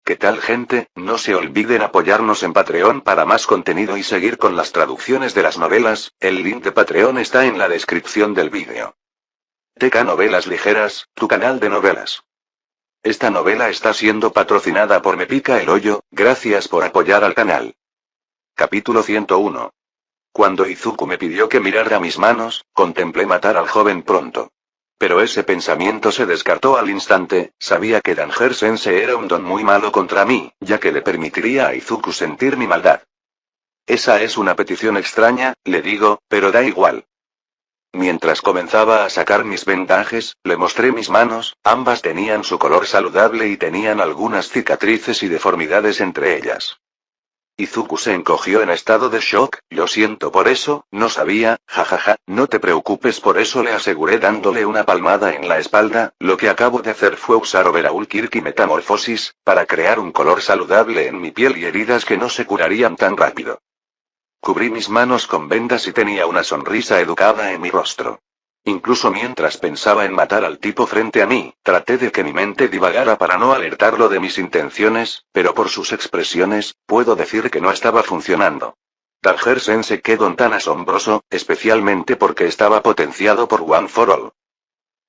¿Qué tal, gente? No se olviden apoyarnos en Patreon para más contenido y seguir con las traducciones de las novelas. El link de Patreon está en la descripción del vídeo. TK Novelas Ligeras, tu canal de novelas. Esta novela está siendo patrocinada por Me Pica el Hoyo. Gracias por apoyar al canal. Capítulo 101. Cuando Izuku me pidió que mirara mis manos, contemplé matar al joven pronto. Pero ese pensamiento se descartó al instante. Sabía que Danger-sensei era un don muy malo contra mí, ya que le permitiría a Izuku sentir mi maldad. Esa es una petición extraña, le digo, pero da igual. Mientras comenzaba a sacar mis vendajes, le mostré mis manos. Ambas tenían su color saludable y tenían algunas cicatrices y deformidades entre ellas. Izuku se encogió en estado de shock. Lo siento por eso, no sabía, jajaja, no te preocupes por eso, le aseguré dándole una palmada en la espalda. Lo que acabo de hacer fue usar Overhaul Kirk y Metamorfosis, para crear un color saludable en mi piel y heridas que no se curarían tan rápido. Cubrí mis manos con vendas y tenía una sonrisa educada en mi rostro. Incluso mientras pensaba en matar al tipo frente a mí, traté de que mi mente divagara para no alertarlo de mis intenciones, pero por sus expresiones, puedo decir que no estaba funcionando. Danger-sensei, qué don tan asombroso, especialmente porque estaba potenciado por One for All.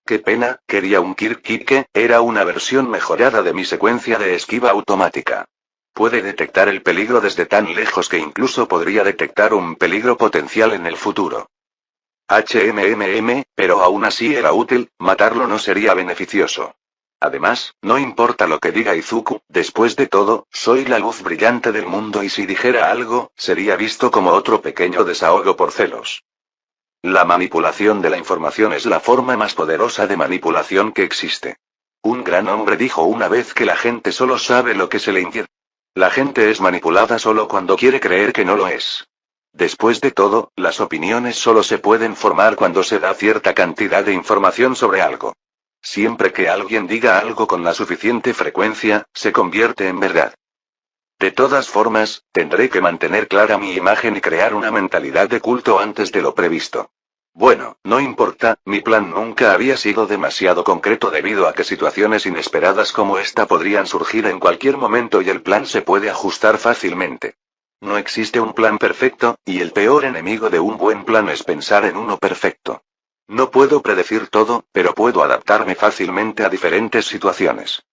Qué pena, quería un Kirk Kike, era una versión mejorada de mi secuencia de esquiva automática. Puede detectar el peligro desde tan lejos que incluso podría detectar un peligro potencial en el futuro. Pero aún así era útil, matarlo no sería beneficioso. Además, no importa lo que diga Izuku, después de todo, soy la luz brillante del mundo y si dijera algo, sería visto como otro pequeño desahogo por celos. La manipulación de la información es la forma más poderosa de manipulación que existe. Un gran hombre dijo una vez que la gente solo sabe lo que se le inquieta. La gente es manipulada solo cuando quiere creer que no lo es. Después de todo, las opiniones solo se pueden formar cuando se da cierta cantidad de información sobre algo. Siempre que alguien diga algo con la suficiente frecuencia, se convierte en verdad. De todas formas, tendré que mantener clara mi imagen y crear una mentalidad de culto antes de lo previsto. Bueno, no importa, mi plan nunca había sido demasiado concreto debido a que situaciones inesperadas como esta podrían surgir en cualquier momento y el plan se puede ajustar fácilmente. No existe un plan perfecto, y el peor enemigo de un buen plan es pensar en uno perfecto. No puedo predecir todo, pero puedo adaptarme fácilmente a diferentes situaciones.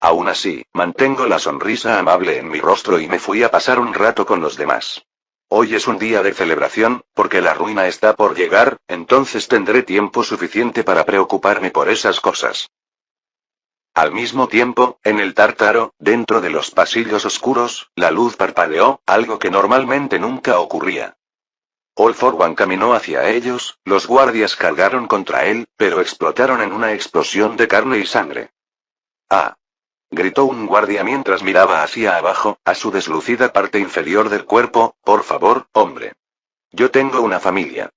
Aún así, mantengo la sonrisa amable en mi rostro y me fui a pasar un rato con los demás. Hoy es un día de celebración, porque la ruina está por llegar, entonces tendré tiempo suficiente para preocuparme por esas cosas. Al mismo tiempo, en el Tártaro, dentro de los pasillos oscuros, la luz parpadeó, algo que normalmente nunca ocurría. All for One caminó hacia ellos, los guardias cargaron contra él, pero explotaron en una explosión de carne y sangre. ¡Ah! Gritó un guardia mientras miraba hacia abajo, a su deslucida parte inferior del cuerpo. Por favor, hombre. Yo tengo una familia.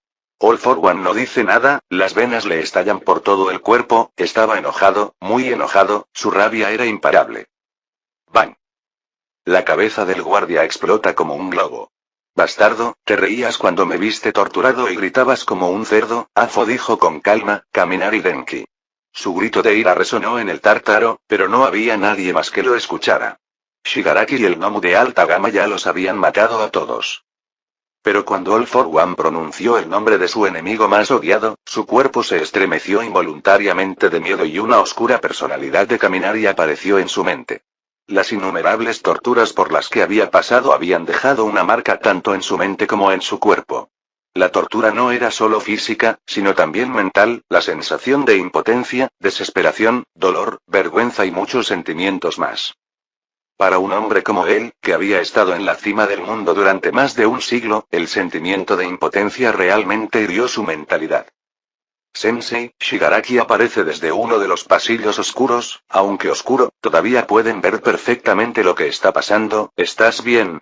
All for One no dice nada, las venas le estallan por todo el cuerpo, estaba enojado, muy enojado, su rabia era imparable. ¡Bang! La cabeza del guardia explota como un globo. Bastardo, te reías cuando me viste torturado y gritabas como un cerdo, Afo dijo con calma, Kaminari Denki. Su grito de ira resonó en el Tártaro, pero no había nadie más que lo escuchara. Shigaraki y el gnomo de alta gama ya los habían matado a todos. Pero cuando All for One pronunció el nombre de su enemigo más odiado, su cuerpo se estremeció involuntariamente de miedo y una oscura personalidad de Kaminari apareció en su mente. Las innumerables torturas por las que había pasado habían dejado una marca tanto en su mente como en su cuerpo. La tortura no era solo física, sino también mental, la sensación de impotencia, desesperación, dolor, vergüenza y muchos sentimientos más. Para un hombre como él, que había estado en la cima del mundo durante más de un siglo, el sentimiento de impotencia realmente hirió su mentalidad. Sensei, Shigaraki aparece desde uno de los pasillos oscuros, aunque oscuro, todavía pueden ver perfectamente lo que está pasando. ¿Estás bien?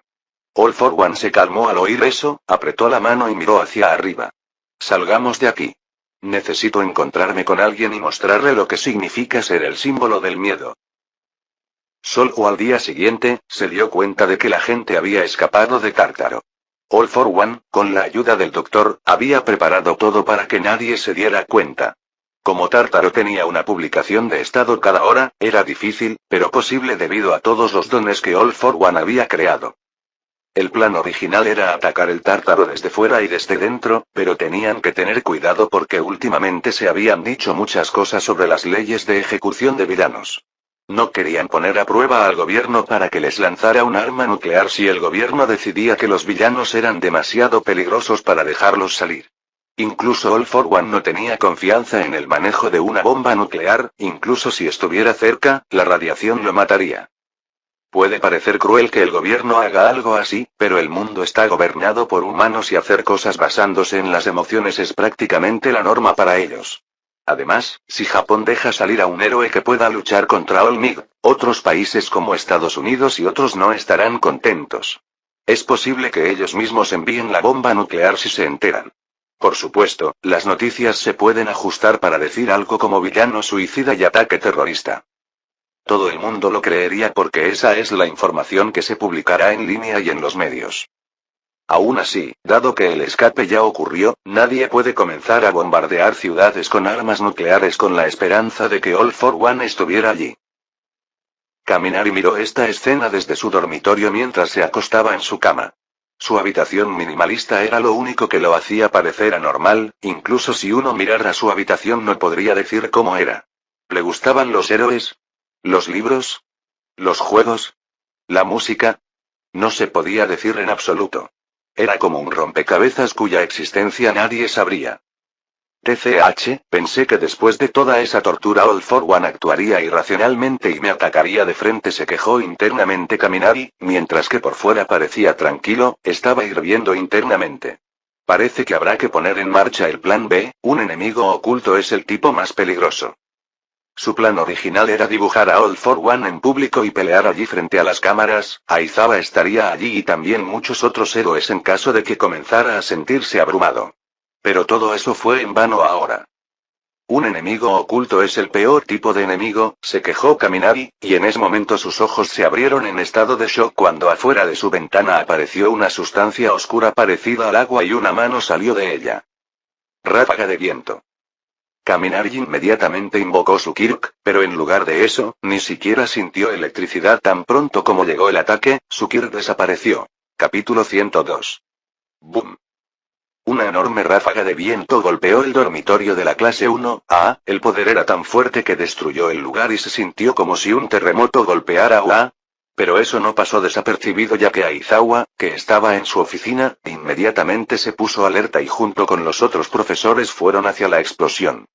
All for One se calmó al oír eso, apretó la mano y miró hacia arriba. Salgamos de aquí. Necesito encontrarme con alguien y mostrarle lo que significa ser el símbolo del miedo. Solo al día siguiente, se dio cuenta de que la gente había escapado de Tártaro. All for One, con la ayuda del doctor, había preparado todo para que nadie se diera cuenta. Como Tártaro tenía una publicación de estado cada hora, era difícil, pero posible debido a todos los dones que All for One había creado. El plan original era atacar el Tártaro desde fuera y desde dentro, pero tenían que tener cuidado porque últimamente se habían dicho muchas cosas sobre las leyes de ejecución de villanos. No querían poner a prueba al gobierno para que les lanzara un arma nuclear si el gobierno decidía que los villanos eran demasiado peligrosos para dejarlos salir. Incluso All for One no tenía confianza en el manejo de una bomba nuclear, incluso si estuviera cerca, la radiación lo mataría. Puede parecer cruel que el gobierno haga algo así, pero el mundo está gobernado por humanos y hacer cosas basándose en las emociones es prácticamente la norma para ellos. Además, si Japón deja salir a un héroe que pueda luchar contra Olmig, otros países como Estados Unidos y otros no estarán contentos. Es posible que ellos mismos envíen la bomba nuclear si se enteran. Por supuesto, las noticias se pueden ajustar para decir algo como villano suicida y ataque terrorista. Todo el mundo lo creería porque esa es la información que se publicará en línea y en los medios. Aún así, dado que el escape ya ocurrió, nadie puede comenzar a bombardear ciudades con armas nucleares con la esperanza de que All for One estuviera allí. Kaminari miró esta escena desde su dormitorio mientras se acostaba en su cama. Su habitación minimalista era lo único que lo hacía parecer anormal, incluso si uno mirara su habitación no podría decir cómo era. ¿Le gustaban los héroes? ¿Los libros? ¿Los juegos? ¿La música? No se podía decir en absoluto. Era como un rompecabezas cuya existencia nadie sabría. TCH, pensé que después de toda esa tortura All for One actuaría irracionalmente y me atacaría de frente, se quejó internamente Kaminari, mientras que por fuera parecía tranquilo, estaba hirviendo internamente. Parece que habrá que poner en marcha el plan B, un enemigo oculto es el tipo más peligroso. Su plan original era dibujar a All for One en público y pelear allí frente a las cámaras, Aizawa estaría allí y también muchos otros héroes en caso de que comenzara a sentirse abrumado. Pero todo eso fue en vano ahora. Un enemigo oculto es el peor tipo de enemigo, se quejó Kaminari, y en ese momento sus ojos se abrieron en estado de shock cuando afuera de su ventana apareció una sustancia oscura parecida al agua y una mano salió de ella. Ráfaga de viento. Kaminari inmediatamente invocó su Kirk, pero en lugar de eso, ni siquiera sintió electricidad tan pronto como llegó el ataque, su Kirk desapareció. Capítulo 102. Boom. Una enorme ráfaga de viento golpeó el dormitorio de la clase 1A, el poder era tan fuerte que destruyó el lugar y se sintió como si un terremoto golpeara a. Pero eso no pasó desapercibido ya que Aizawa, que estaba en su oficina, inmediatamente se puso alerta y junto con los otros profesores fueron hacia la explosión.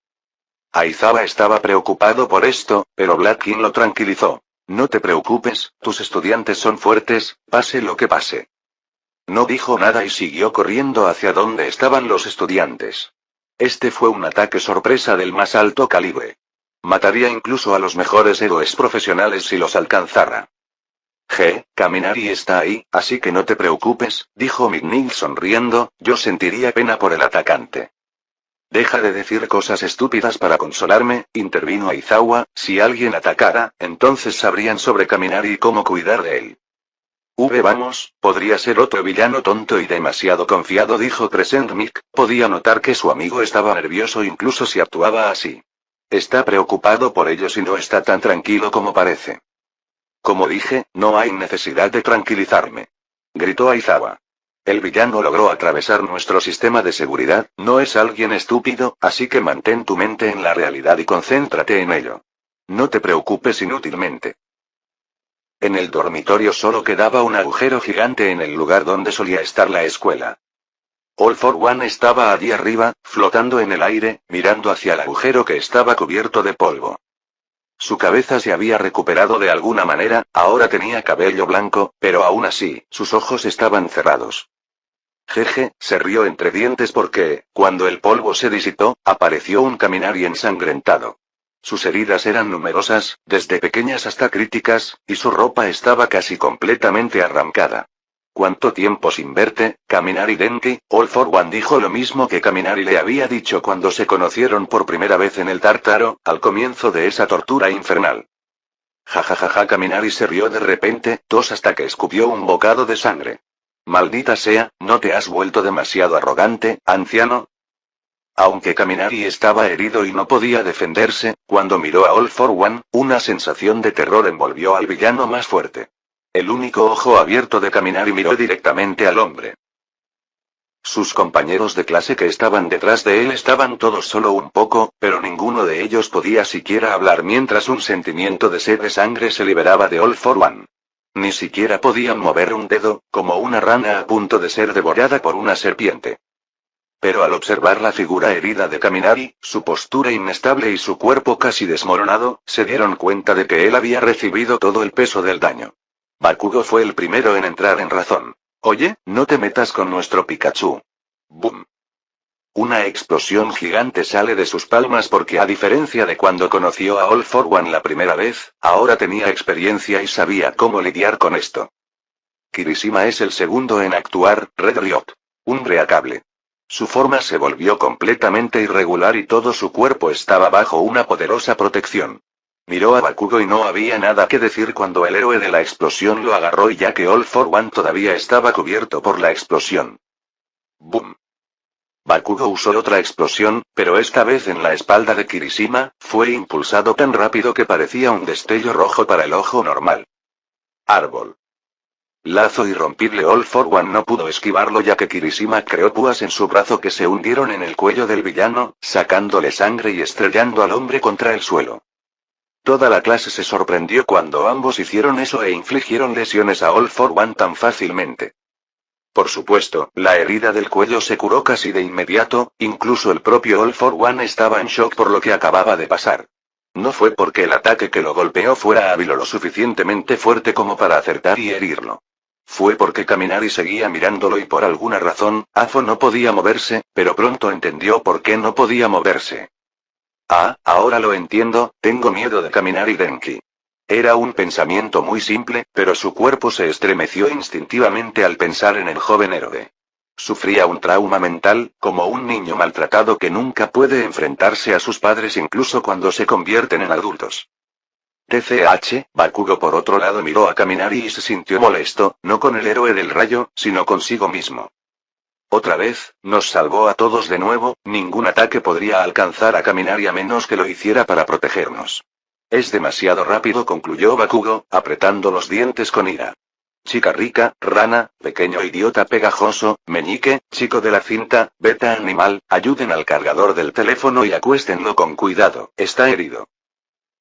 Aizawa estaba preocupado por esto, pero Blackkin lo tranquilizó. No te preocupes, tus estudiantes son fuertes, pase lo que pase. No dijo nada y siguió corriendo hacia donde estaban los estudiantes. Este fue un ataque sorpresa del más alto calibre. Mataría incluso a los mejores héroes profesionales si los alcanzara. Kaminari está ahí, así que no te preocupes, dijo McNeil sonriendo, yo sentiría pena por el atacante. Deja de decir cosas estúpidas para consolarme, intervino Aizawa, si alguien atacara, entonces sabrían sobre Kaminari y cómo cuidar de él. Vamos, podría ser otro villano tonto y demasiado confiado, dijo Crescent Mick, podía notar que su amigo estaba nervioso incluso si actuaba así. Está preocupado por ellos y no está tan tranquilo como parece. Como dije, no hay necesidad de tranquilizarme. Gritó Aizawa. El villano logró atravesar nuestro sistema de seguridad, no es alguien estúpido, así que mantén tu mente en la realidad y concéntrate en ello. No te preocupes inútilmente. En el dormitorio solo quedaba un agujero gigante en el lugar donde solía estar la escuela. All for One estaba allí arriba, flotando en el aire, mirando hacia el agujero que estaba cubierto de polvo. Su cabeza se había recuperado de alguna manera, ahora tenía cabello blanco, pero aún así, sus ojos estaban cerrados. Jeje, se rió entre dientes porque, cuando el polvo se disipó, apareció un Kaminari ensangrentado. Sus heridas eran numerosas, desde pequeñas hasta críticas, y su ropa estaba casi completamente arrancada. ¿Cuánto tiempo sin verte, Kaminari Denki? All for One dijo lo mismo que Kaminari le había dicho cuando se conocieron por primera vez en el Tártaro, al comienzo de esa tortura infernal. Jajajaja, Kaminari se rió de repente, tos hasta que escupió un bocado de sangre. Maldita sea, ¿no te has vuelto demasiado arrogante, anciano? Aunque Kaminari estaba herido y no podía defenderse, cuando miró a All for One, una sensación de terror envolvió al villano más fuerte. El único ojo abierto de Kaminari miró directamente al hombre. Sus compañeros de clase que estaban detrás de él estaban todos solo un poco, pero ninguno de ellos podía siquiera hablar mientras un sentimiento de sed de sangre se liberaba de All for One. Ni siquiera podían mover un dedo, como una rana a punto de ser devorada por una serpiente. Pero al observar la figura herida de Kaminari, su postura inestable y su cuerpo casi desmoronado, se dieron cuenta de que él había recibido todo el peso del daño. Bakugo fue el primero en entrar en razón. Oye, no te metas con nuestro Pikachu. ¡Bum! Una explosión gigante sale de sus palmas porque a diferencia de cuando conoció a All for One la primera vez, ahora tenía experiencia y sabía cómo lidiar con esto. Kirishima es el segundo en actuar, Red Riot. Un reacable. Su forma se volvió completamente irregular y todo su cuerpo estaba bajo una poderosa protección. Miró a Bakugo y no había nada que decir cuando el héroe de la explosión lo agarró y ya que All for One todavía estaba cubierto por la explosión. ¡Bum! Bakugo usó otra explosión, pero esta vez en la espalda de Kirishima, fue impulsado tan rápido que parecía un destello rojo para el ojo normal. Árbol. Lazo irrompible. All for One no pudo esquivarlo ya que Kirishima creó púas en su brazo que se hundieron en el cuello del villano, sacándole sangre y estrellando al hombre contra el suelo. Toda la clase se sorprendió cuando ambos hicieron eso e infligieron lesiones a All for One tan fácilmente. Por supuesto, la herida del cuello se curó casi de inmediato, incluso el propio All for One estaba en shock por lo que acababa de pasar. No fue porque el ataque que lo golpeó fuera hábil o lo suficientemente fuerte como para acertar y herirlo. Fue porque Kaminari seguía mirándolo y por alguna razón, Afo no podía moverse, pero pronto entendió por qué no podía moverse. Ah, ahora lo entiendo, tengo miedo de Kaminari Denki. Era un pensamiento muy simple, pero su cuerpo se estremeció instintivamente al pensar en el joven héroe. Sufría un trauma mental, como un niño maltratado que nunca puede enfrentarse a sus padres incluso cuando se convierten en adultos. TCH, Bakugo por otro lado miró a Kaminari y se sintió molesto, no con el héroe del rayo, sino consigo mismo. Otra vez, nos salvó a todos de nuevo, ningún ataque podría alcanzar a Kaminari a menos que lo hiciera para protegernos. Es demasiado rápido, concluyó Bakugo, apretando los dientes con ira. Chica rica, rana, pequeño idiota pegajoso, meñique, chico de la cinta, beta animal, ayuden al cargador del teléfono y acuéstenlo con cuidado, está herido.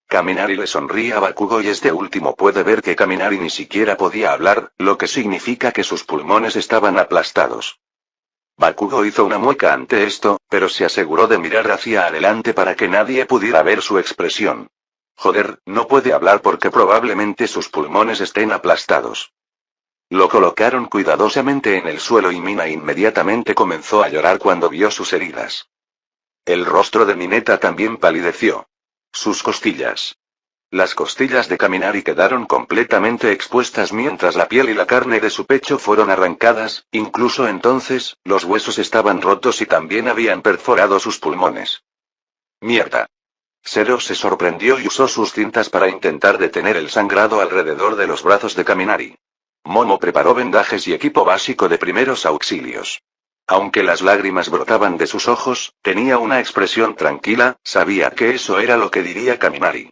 Kaminari le sonríe a Bakugo y este último puede ver que Kaminari ni siquiera podía hablar, lo que significa que sus pulmones estaban aplastados. Bakugo hizo una mueca ante esto, pero se aseguró de mirar hacia adelante para que nadie pudiera ver su expresión. Joder, no puede hablar porque probablemente sus pulmones estén aplastados. Lo colocaron cuidadosamente en el suelo y Mina inmediatamente comenzó a llorar cuando vio sus heridas. El rostro de Mineta también palideció. Sus costillas. Las costillas de Kaminari quedaron completamente expuestas mientras la piel y la carne de su pecho fueron arrancadas, incluso entonces, los huesos estaban rotos y también habían perforado sus pulmones. ¡Mierda! Zero se sorprendió y usó sus cintas para intentar detener el sangrado alrededor de los brazos de Kaminari. Momo preparó vendajes y equipo básico de primeros auxilios. Aunque las lágrimas brotaban de sus ojos, tenía una expresión tranquila, sabía que eso era lo que diría Kaminari.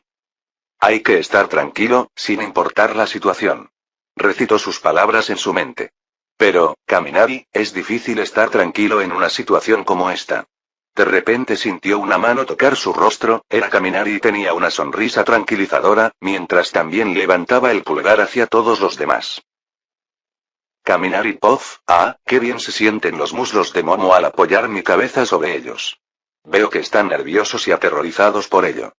Hay que estar tranquilo, sin importar la situación. Recitó sus palabras en su mente. Pero, Kaminari, es difícil estar tranquilo en una situación como esta. De repente sintió una mano tocar su rostro, era Kaminari y tenía una sonrisa tranquilizadora, mientras también levantaba el pulgar hacia todos los demás. Kaminari Puff, qué bien se sienten los muslos de Momo al apoyar mi cabeza sobre ellos. Veo que están nerviosos y aterrorizados por ello.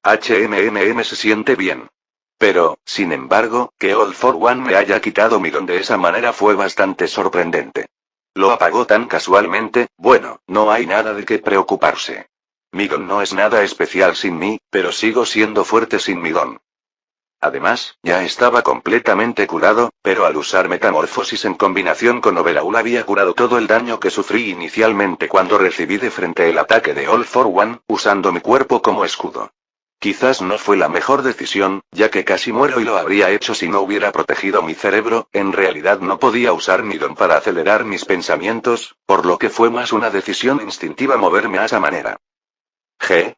Se siente bien. Pero, sin embargo, que All for One me haya quitado mi don de esa manera fue bastante sorprendente. Lo apagó tan casualmente, bueno, no hay nada de qué preocuparse. Mi don no es nada especial sin mí, pero sigo siendo fuerte sin mi don. Además, ya estaba completamente curado, pero al usar metamorfosis en combinación con Overhaul había curado todo el daño que sufrí inicialmente cuando recibí de frente el ataque de All for One, usando mi cuerpo como escudo. Quizás no fue la mejor decisión, ya que casi muero y lo habría hecho si no hubiera protegido mi cerebro. En realidad no podía usar mi don para acelerar mis pensamientos, por lo que fue más una decisión instintiva moverme a esa manera.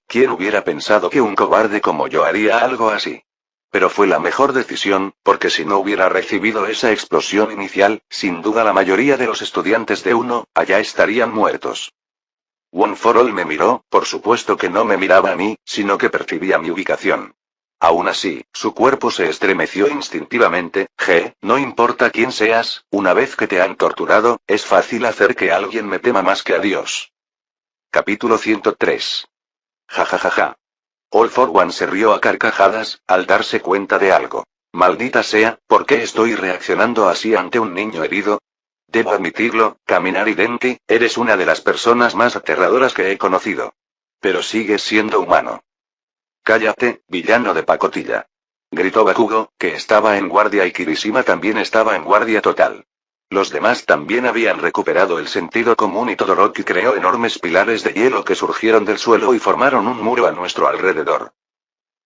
¿Quién hubiera pensado que un cobarde como yo haría algo así? Pero fue la mejor decisión, porque si no hubiera recibido esa explosión inicial, sin duda la mayoría de los estudiantes de uno, allá estarían muertos. One for All me miró, por supuesto que no me miraba a mí, sino que percibía mi ubicación. Aún así, su cuerpo se estremeció instintivamente. No importa quién seas, una vez que te han torturado, es fácil hacer que alguien me tema más que a Dios. Capítulo 103. Ja. All for One se rió a carcajadas, al darse cuenta de algo. Maldita sea, ¿por qué estoy reaccionando así ante un niño herido? Debo admitirlo, Kaminari Denki, eres una de las personas más aterradoras que he conocido. Pero sigues siendo humano. Cállate, villano de pacotilla. Gritó Bakugo, que estaba en guardia y Kirishima también estaba en guardia total. Los demás también habían recuperado el sentido común y Todoroki creó enormes pilares de hielo que surgieron del suelo y formaron un muro a nuestro alrededor.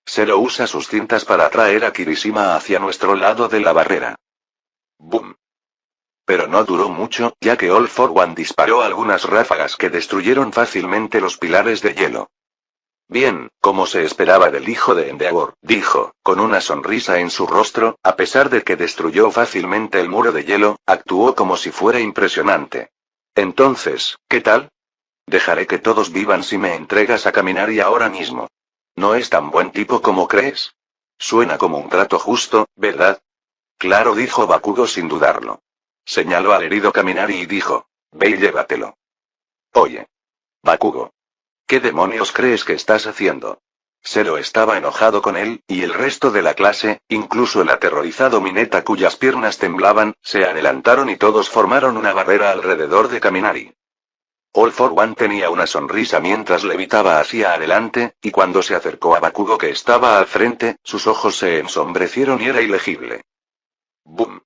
Zero usa sus cintas para atraer a Kirishima hacia nuestro lado de la barrera. ¡Bum! Pero no duró mucho, ya que All for One disparó algunas ráfagas que destruyeron fácilmente los pilares de hielo. Bien, como se esperaba del hijo de Endeavor, dijo, con una sonrisa en su rostro, a pesar de que destruyó fácilmente el muro de hielo, actuó como si fuera impresionante. Entonces, ¿qué tal? Dejaré que todos vivan si me entregas a Kaminari ahora mismo. No es tan buen tipo como crees. Suena como un trato justo, ¿verdad? Claro, dijo Bakugo sin dudarlo. Señaló al herido Kaminari y dijo, ve y llévatelo. Oye. Bakugo. ¿Qué demonios crees que estás haciendo? Zero estaba enojado con él, y el resto de la clase, incluso el aterrorizado Mineta cuyas piernas temblaban, se adelantaron y todos formaron una barrera alrededor de Kaminari. All for One tenía una sonrisa mientras levitaba hacia adelante, y cuando se acercó a Bakugo que estaba al frente, sus ojos se ensombrecieron y era ilegible. ¡Bum!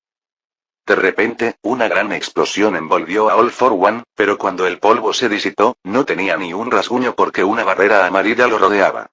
De repente, una gran explosión envolvió a All for One, pero cuando el polvo se disipó, no tenía ni un rasguño porque una barrera amarilla lo rodeaba.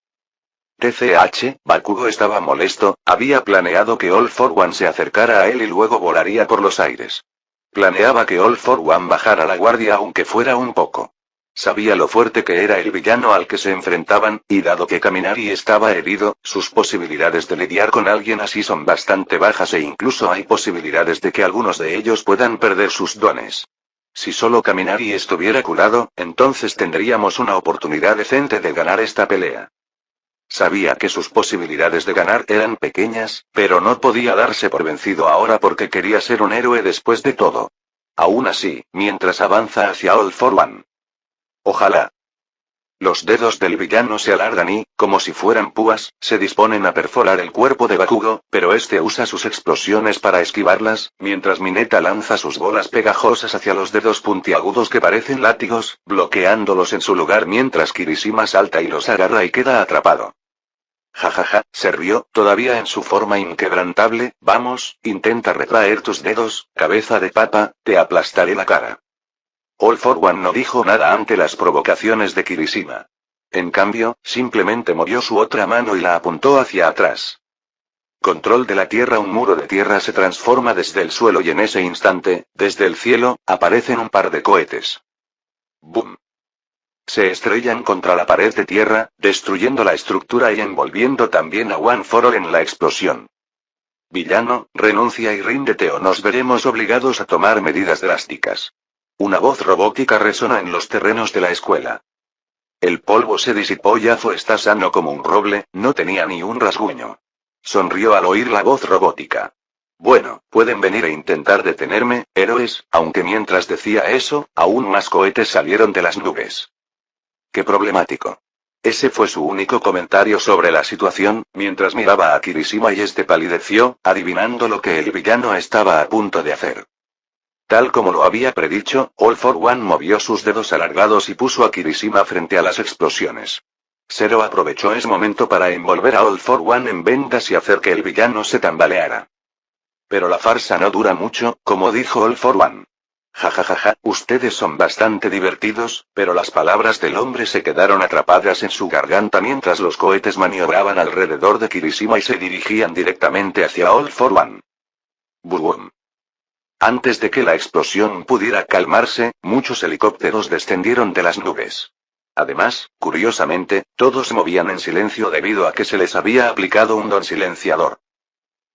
Bakugo estaba molesto, había planeado que All for One se acercara a él y luego volaría por los aires. Planeaba que All for One bajara la guardia aunque fuera un poco. Sabía lo fuerte que era el villano al que se enfrentaban, y dado que Kaminari estaba herido, sus posibilidades de lidiar con alguien así son bastante bajas e incluso hay posibilidades de que algunos de ellos puedan perder sus dones. Si solo Kaminari estuviera curado, entonces tendríamos una oportunidad decente de ganar esta pelea. Sabía que sus posibilidades de ganar eran pequeñas, pero no podía darse por vencido ahora porque quería ser un héroe después de todo. Aún así, mientras avanza hacia All for One. Ojalá. Los dedos del villano se alargan y, como si fueran púas, se disponen a perforar el cuerpo de Bakugo, pero este usa sus explosiones para esquivarlas, mientras Mineta lanza sus bolas pegajosas hacia los dedos puntiagudos que parecen látigos, bloqueándolos en su lugar mientras Kirishima salta y los agarra y queda atrapado. Jajaja, se rió, todavía en su forma inquebrantable. Vamos, intenta retraer tus dedos, cabeza de papa, te aplastaré la cara. All for One no dijo nada ante las provocaciones de Kirishima. En cambio, simplemente movió su otra mano y la apuntó hacia atrás. Control de la tierra. Un muro de tierra se transforma desde el suelo y en ese instante, desde el cielo, aparecen un par de cohetes. ¡Bum! Se estrellan contra la pared de tierra, destruyendo la estructura y envolviendo también a One for All en la explosión. Villano, renuncia y ríndete o nos veremos obligados a tomar medidas drásticas. Una voz robótica resonó en los terrenos de la escuela. El polvo se disipó. Yafo está sano como un roble, no tenía ni un rasguño. Sonrió al oír la voz robótica. Bueno, pueden venir e intentar detenerme, héroes, aunque mientras decía eso, aún más cohetes salieron de las nubes. Qué problemático. Ese fue su único comentario sobre la situación, mientras miraba a Kirishima y este palideció, adivinando lo que el villano estaba a punto de hacer. Tal como lo había predicho, All for One movió sus dedos alargados y puso a Kirishima frente a las explosiones. Zero aprovechó ese momento para envolver a All for One en vendas y hacer que el villano se tambaleara. Pero la farsa no dura mucho, como dijo All for One. Ja ja ja ja, ustedes son bastante divertidos, pero las palabras del hombre se quedaron atrapadas en su garganta mientras los cohetes maniobraban alrededor de Kirishima y se dirigían directamente hacia All for One. ¡Bum! Antes de que la explosión pudiera calmarse, muchos helicópteros descendieron de las nubes. Además, curiosamente, todos movían en silencio debido a que se les había aplicado un don silenciador.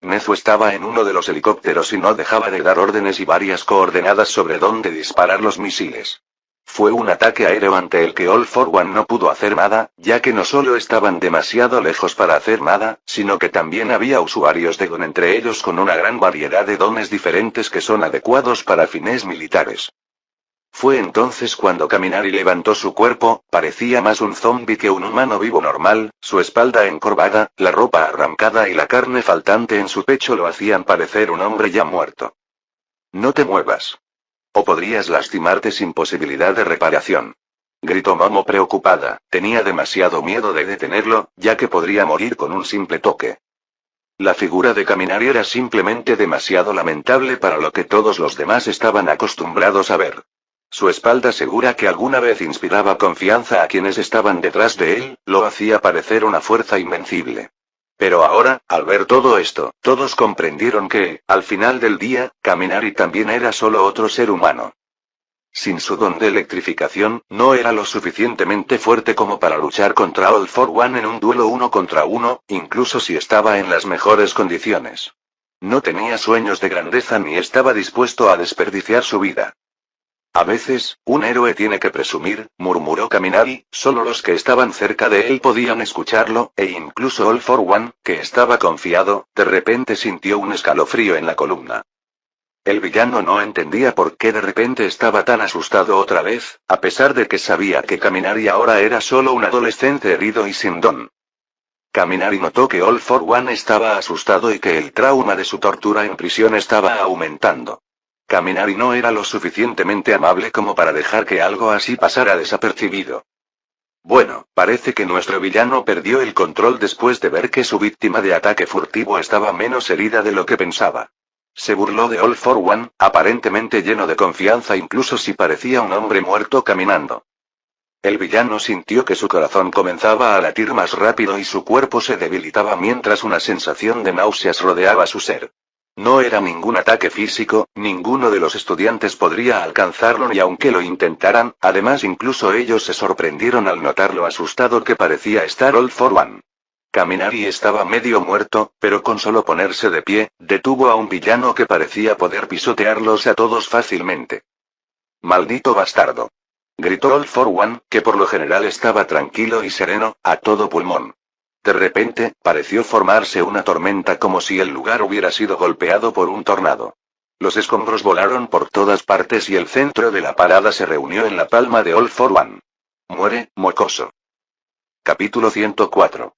Nezu estaba en uno de los helicópteros y no dejaba de dar órdenes y varias coordenadas sobre dónde disparar los misiles. Fue un ataque aéreo ante el que All for One no pudo hacer nada, ya que no solo estaban demasiado lejos para hacer nada, sino que también había usuarios de don entre ellos con una gran variedad de dones diferentes que son adecuados para fines militares. Fue entonces cuando Kaminari levantó su cuerpo, parecía más un zombi que un humano vivo normal, su espalda encorvada, la ropa arrancada y la carne faltante en su pecho lo hacían parecer un hombre ya muerto. No te muevas. O podrías lastimarte sin posibilidad de reparación. Gritó Momo preocupada, tenía demasiado miedo de detenerlo, ya que podría morir con un simple toque. La figura de Kaminari era simplemente demasiado lamentable para lo que todos los demás estaban acostumbrados a ver. Su espalda segura que alguna vez inspiraba confianza a quienes estaban detrás de él, lo hacía parecer una fuerza invencible. Pero ahora, al ver todo esto, todos comprendieron que, al final del día, Kaminari también era solo otro ser humano. Sin su don de electrificación, no era lo suficientemente fuerte como para luchar contra All for One en un duelo 1 contra 1, incluso si estaba en las mejores condiciones. No tenía sueños de grandeza ni estaba dispuesto a desperdiciar su vida. A veces, un héroe tiene que presumir, murmuró Kaminari, solo los que estaban cerca de él podían escucharlo, e incluso All for One, que estaba confiado, de repente sintió un escalofrío en la columna. El villano no entendía por qué de repente estaba tan asustado otra vez, a pesar de que sabía que Kaminari ahora era solo un adolescente herido y sin don. Kaminari notó que All for One estaba asustado y que el trauma de su tortura en prisión estaba aumentando. Kaminari no era lo suficientemente amable como para dejar que algo así pasara desapercibido. Bueno, parece que nuestro villano perdió el control después de ver que su víctima de ataque furtivo estaba menos herida de lo que pensaba. Se burló de All for One, aparentemente lleno de confianza incluso si parecía un hombre muerto caminando. El villano sintió que su corazón comenzaba a latir más rápido y su cuerpo se debilitaba mientras una sensación de náuseas rodeaba su ser. No era ningún ataque físico, ninguno de los estudiantes podría alcanzarlo ni aunque lo intentaran, además incluso ellos se sorprendieron al notar lo asustado que parecía estar All for One. Kaminari estaba medio muerto, pero con solo ponerse de pie, detuvo a un villano que parecía poder pisotearlos a todos fácilmente. ¡Maldito bastardo! Gritó All for One, que por lo general estaba tranquilo y sereno, a todo pulmón. De repente, pareció formarse una tormenta como si el lugar hubiera sido golpeado por un tornado. Los escombros volaron por todas partes y el centro de la parada se reunió en la palma de All for One. Muere, mocoso. Capítulo 104.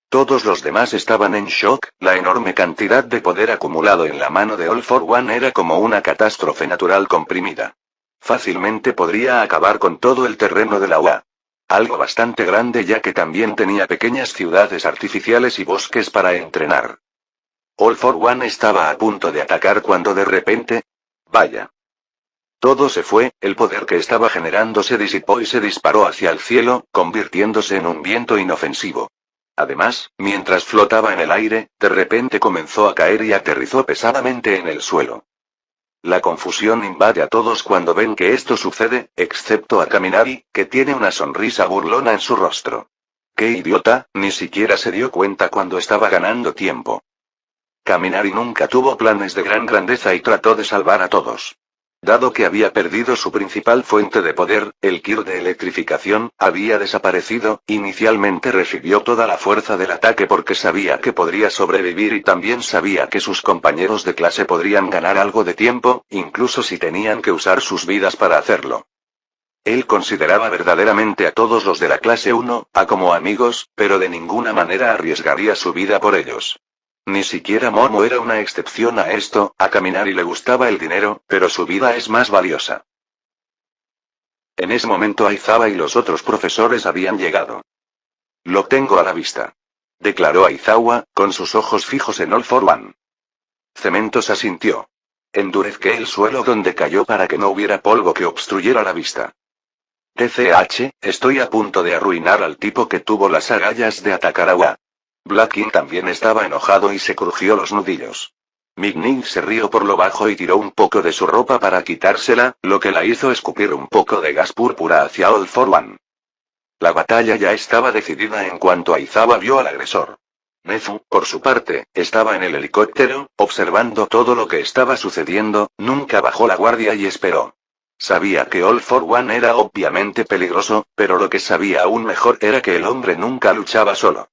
Todos los demás estaban en shock, la enorme cantidad de poder acumulado en la mano de All for One era como una catástrofe natural comprimida. Fácilmente podría acabar con todo el terreno de la UA. Algo bastante grande ya que también tenía pequeñas ciudades artificiales y bosques para entrenar. All for One estaba a punto de atacar cuando de repente... Vaya. Todo se fue, el poder que estaba generando se disipó y se disparó hacia el cielo, convirtiéndose en un viento inofensivo. Además, mientras flotaba en el aire, de repente comenzó a caer y aterrizó pesadamente en el suelo. La confusión invade a todos cuando ven que esto sucede, excepto a Kaminari, que tiene una sonrisa burlona en su rostro. ¡Qué idiota! Ni siquiera se dio cuenta cuando estaba ganando tiempo. Kaminari nunca tuvo planes de gran grandeza y trató de salvar a todos. Dado que había perdido su principal fuente de poder, el Kir de electrificación, había desaparecido, inicialmente recibió toda la fuerza del ataque porque sabía que podría sobrevivir y también sabía que sus compañeros de clase podrían ganar algo de tiempo, incluso si tenían que usar sus vidas para hacerlo. Él consideraba verdaderamente a todos los de la clase 1, como amigos, pero de ninguna manera arriesgaría su vida por ellos. Ni siquiera Momo era una excepción a esto, a Kaminari le gustaba el dinero, pero su vida es más valiosa. En ese momento Aizawa y los otros profesores habían llegado. Lo tengo a la vista. Declaró Aizawa, con sus ojos fijos en All for One. Cementos asintió. Endurezqué el suelo donde cayó para que no hubiera polvo que obstruyera la vista. TCH, estoy a punto de arruinar al tipo que tuvo las agallas de atacar a Wa. Blackin también estaba enojado y se crujió los nudillos. Migning se rió por lo bajo y tiró un poco de su ropa para quitársela, lo que la hizo escupir un poco de gas púrpura hacia All for One. La batalla ya estaba decidida en cuanto Aizawa vio al agresor. Nezu, por su parte, estaba en el helicóptero, observando todo lo que estaba sucediendo, nunca bajó la guardia y esperó. Sabía que All for One era obviamente peligroso, pero lo que sabía aún mejor era que el hombre nunca luchaba solo.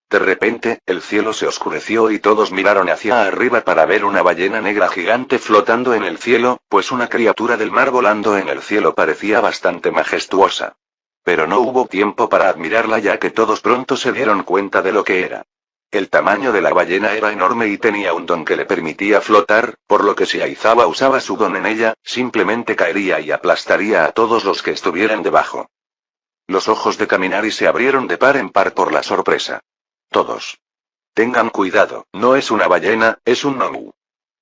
De repente, el cielo se oscureció y todos miraron hacia arriba para ver una ballena negra gigante flotando en el cielo, pues una criatura del mar volando en el cielo parecía bastante majestuosa. Pero no hubo tiempo para admirarla ya que todos pronto se dieron cuenta de lo que era. El tamaño de la ballena era enorme y tenía un don que le permitía flotar, por lo que si Aizawa usaba su don en ella, simplemente caería y aplastaría a todos los que estuvieran debajo. Los ojos de Kaminari se abrieron de par en par por la sorpresa. Todos. Tengan cuidado, no es una ballena, es un Nomu.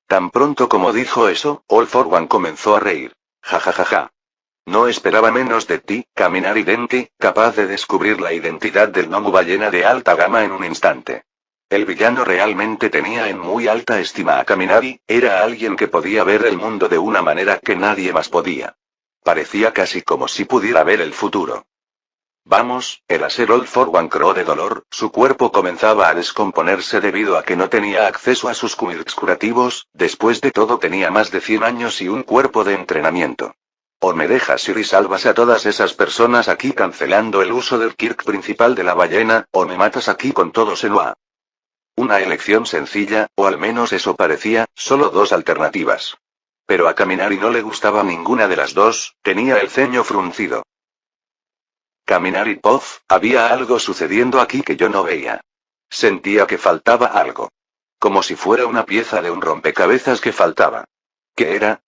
Tan pronto como dijo eso, All for One comenzó a reír. Ja ja ja ja. No esperaba menos de ti, Kaminari Denki, capaz de descubrir la identidad del Nomu ballena de alta gama en un instante. El villano realmente tenía en muy alta estima a Kaminari, era alguien que podía ver el mundo de una manera que nadie más podía. Parecía casi como si pudiera ver el futuro. Vamos, el Aser All for One croó de dolor, su cuerpo comenzaba a descomponerse debido a que no tenía acceso a sus quirks curativos, después de todo tenía más de 100 años y un cuerpo de entrenamiento. O me dejas ir y salvas a todas esas personas aquí cancelando el uso del Kirk principal de la ballena, o me matas aquí con todos en UA. Una elección sencilla, o al menos eso parecía, solo dos alternativas. Pero a Kaminari no le gustaba ninguna de las dos, tenía el ceño fruncido. Kaminari Puff, había algo sucediendo aquí que yo no veía. Sentía que faltaba algo. Como si fuera una pieza de un rompecabezas que faltaba. ¿Qué era?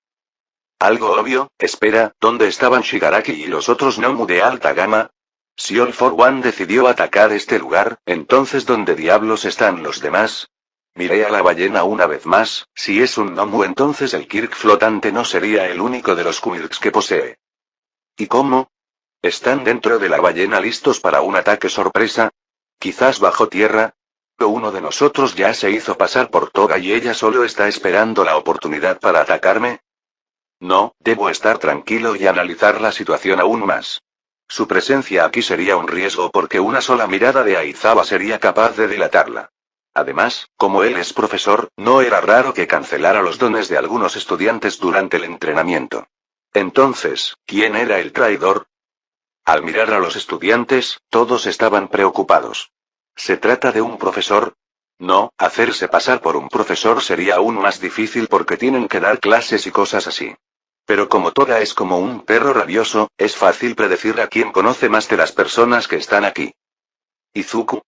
Algo obvio, espera, ¿dónde estaban Shigaraki y los otros Nomu de alta gama? Si All for One decidió atacar este lugar, entonces ¿dónde diablos están los demás? Miré a la ballena una vez más, si es un Nomu entonces el Kirk flotante no sería el único de los Quirks que posee. ¿Y cómo? ¿Están dentro de la ballena listos para un ataque sorpresa? ¿Quizás bajo tierra? ¿O uno de nosotros ya se hizo pasar por Toga y ella solo está esperando la oportunidad para atacarme? No, debo estar tranquilo y analizar la situación aún más. Su presencia aquí sería un riesgo porque una sola mirada de Aizawa sería capaz de delatarla. Además, como él es profesor, no era raro que cancelara los dones de algunos estudiantes durante el entrenamiento. Entonces, ¿quién era el traidor? Al mirar a los estudiantes, todos estaban preocupados. ¿Se trata de un profesor? No, hacerse pasar por un profesor sería aún más difícil porque tienen que dar clases y cosas así. Pero como Toga es como un perro rabioso, es fácil predecir a quién conoce más de las personas que están aquí. ¿Izuku?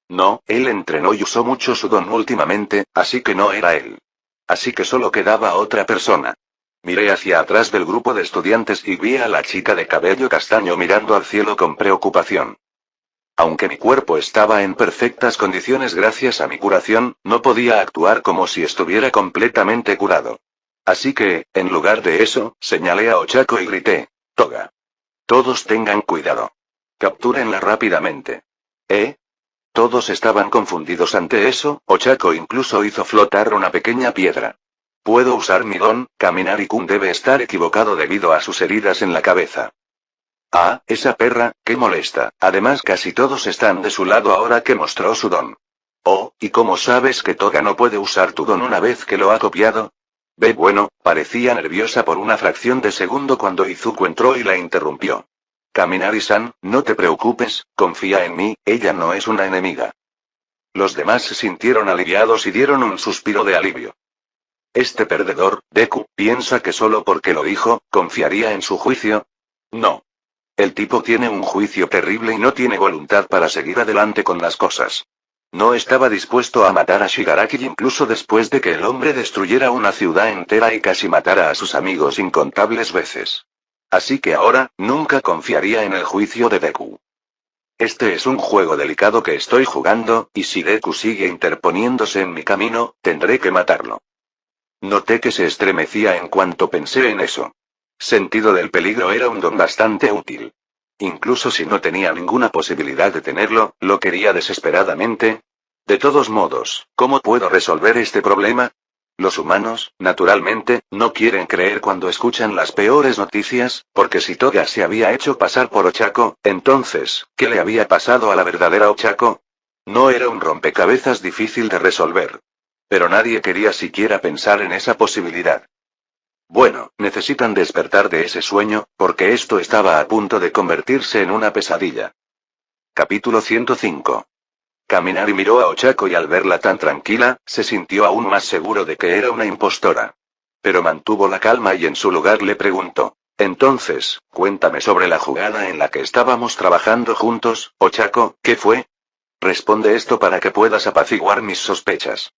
No, él entrenó y usó mucho su don últimamente, así que no era él. Así que solo quedaba otra persona. Miré hacia atrás del grupo de estudiantes y vi a la chica de cabello castaño mirando al cielo con preocupación. Aunque mi cuerpo estaba en perfectas condiciones gracias a mi curación, no podía actuar como si estuviera completamente curado. Así que, en lugar de eso, señalé a Ochako y grité, Toga. Todos tengan cuidado. Captúrenla rápidamente. ¿Eh? Todos estaban confundidos ante eso, Ochako incluso hizo flotar una pequeña piedra. ¿Puedo usar mi don? Kaminari-kun debe estar equivocado debido a sus heridas en la cabeza. Ah, esa perra, qué molesta. Además casi todos están de su lado ahora que mostró su don. Oh, ¿y cómo sabes que Toga no puede usar tu don una vez que lo ha copiado? Ve bueno, parecía nerviosa por una fracción de segundo cuando Izuku entró y la interrumpió. Kaminari-san, no te preocupes, confía en mí, ella no es una enemiga. Los demás se sintieron aliviados y dieron un suspiro de alivio. Este perdedor, Deku, piensa que solo porque lo dijo, confiaría en su juicio. No. El tipo tiene un juicio terrible y no tiene voluntad para seguir adelante con las cosas. No estaba dispuesto a matar a Shigaraki incluso después de que el hombre destruyera una ciudad entera y casi matara a sus amigos incontables veces. Así que ahora, nunca confiaría en el juicio de Deku. Este es un juego delicado que estoy jugando, y si Deku sigue interponiéndose en mi camino, tendré que matarlo. Noté que se estremecía en cuanto pensé en eso. Sentido del peligro era un don bastante útil. Incluso si no tenía ninguna posibilidad de tenerlo, lo quería desesperadamente. De todos modos, ¿cómo puedo resolver este problema? Los humanos, naturalmente, no quieren creer cuando escuchan las peores noticias, porque si Toga se había hecho pasar por Ochako, entonces, ¿qué le había pasado a la verdadera Ochako? No era un rompecabezas difícil de resolver. Pero nadie quería siquiera pensar en esa posibilidad. Bueno, necesitan despertar de ese sueño, porque esto estaba a punto de convertirse en una pesadilla. Capítulo 105. Kaminari miró a Ochako y al verla tan tranquila, se sintió aún más seguro de que era una impostora. Pero mantuvo la calma y en su lugar le preguntó. Entonces, cuéntame sobre la jugada en la que estábamos trabajando juntos, Ochako, ¿qué fue? Responde esto para que puedas apaciguar mis sospechas.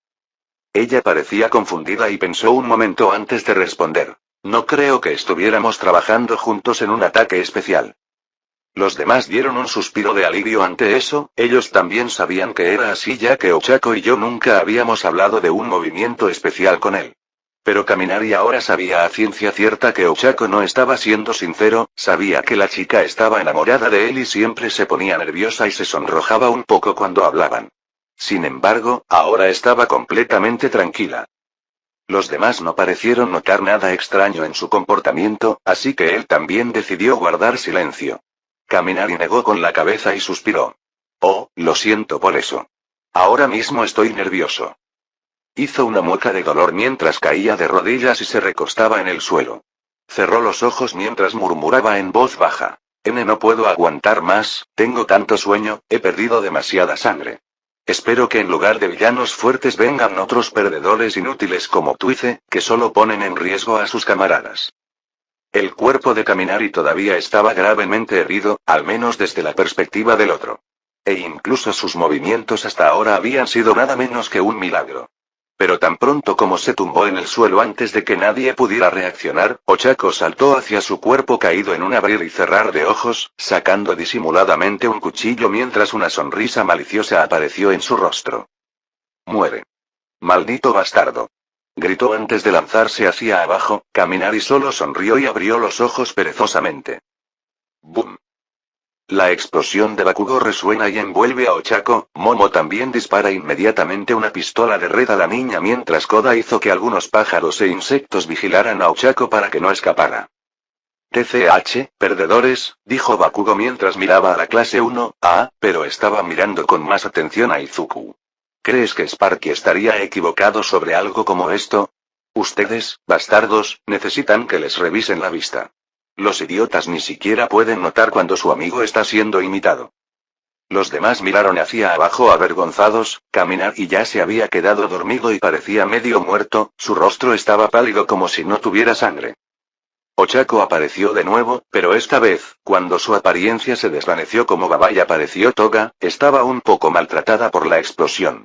Ella parecía confundida y pensó un momento antes de responder. No creo que estuviéramos trabajando juntos en un ataque especial. Los demás dieron un suspiro de alivio ante eso, ellos también sabían que era así ya que Ochako y yo nunca habíamos hablado de un movimiento especial con él. Pero Kaminari ahora sabía a ciencia cierta que Ochako no estaba siendo sincero, sabía que la chica estaba enamorada de él y siempre se ponía nerviosa y se sonrojaba un poco cuando hablaban. Sin embargo, ahora estaba completamente tranquila. Los demás no parecieron notar nada extraño en su comportamiento, así que él también decidió guardar silencio. Kaminari negó con la cabeza y suspiró. Oh, lo siento por eso. Ahora mismo estoy nervioso. Hizo una mueca de dolor mientras caía de rodillas y se recostaba en el suelo. Cerró los ojos mientras murmuraba en voz baja. No puedo aguantar más, tengo tanto sueño, he perdido demasiada sangre. Espero que en lugar de villanos fuertes vengan otros perdedores inútiles como Twice, que solo ponen en riesgo a sus camaradas. El cuerpo de Kaminari todavía estaba gravemente herido, al menos desde la perspectiva del otro. E incluso sus movimientos hasta ahora habían sido nada menos que un milagro. Pero tan pronto como se tumbó en el suelo antes de que nadie pudiera reaccionar, Ochako saltó hacia su cuerpo caído en un abrir y cerrar de ojos, sacando disimuladamente un cuchillo mientras una sonrisa maliciosa apareció en su rostro. Muere. Maldito bastardo. Gritó antes de lanzarse hacia abajo, Kaminari solo sonrió y abrió los ojos perezosamente. ¡Bum! La explosión de Bakugo resuena y envuelve a Ochako. Momo también dispara inmediatamente una pistola de red a la niña mientras Koda hizo que algunos pájaros e insectos vigilaran a Ochako para que no escapara. TCH, perdedores, dijo Bakugo mientras miraba a la clase 1A, pero estaba mirando con más atención a Izuku. ¿Crees que Sparky estaría equivocado sobre algo como esto? Ustedes, bastardos, necesitan que les revisen la vista. Los idiotas ni siquiera pueden notar cuando su amigo está siendo imitado. Los demás miraron hacia abajo avergonzados, Kaminari ya se había quedado dormido y parecía medio muerto, su rostro estaba pálido como si no tuviera sangre. Ochako apareció de nuevo, pero esta vez, cuando su apariencia se desvaneció como baba y apareció Toga, estaba un poco maltratada por la explosión.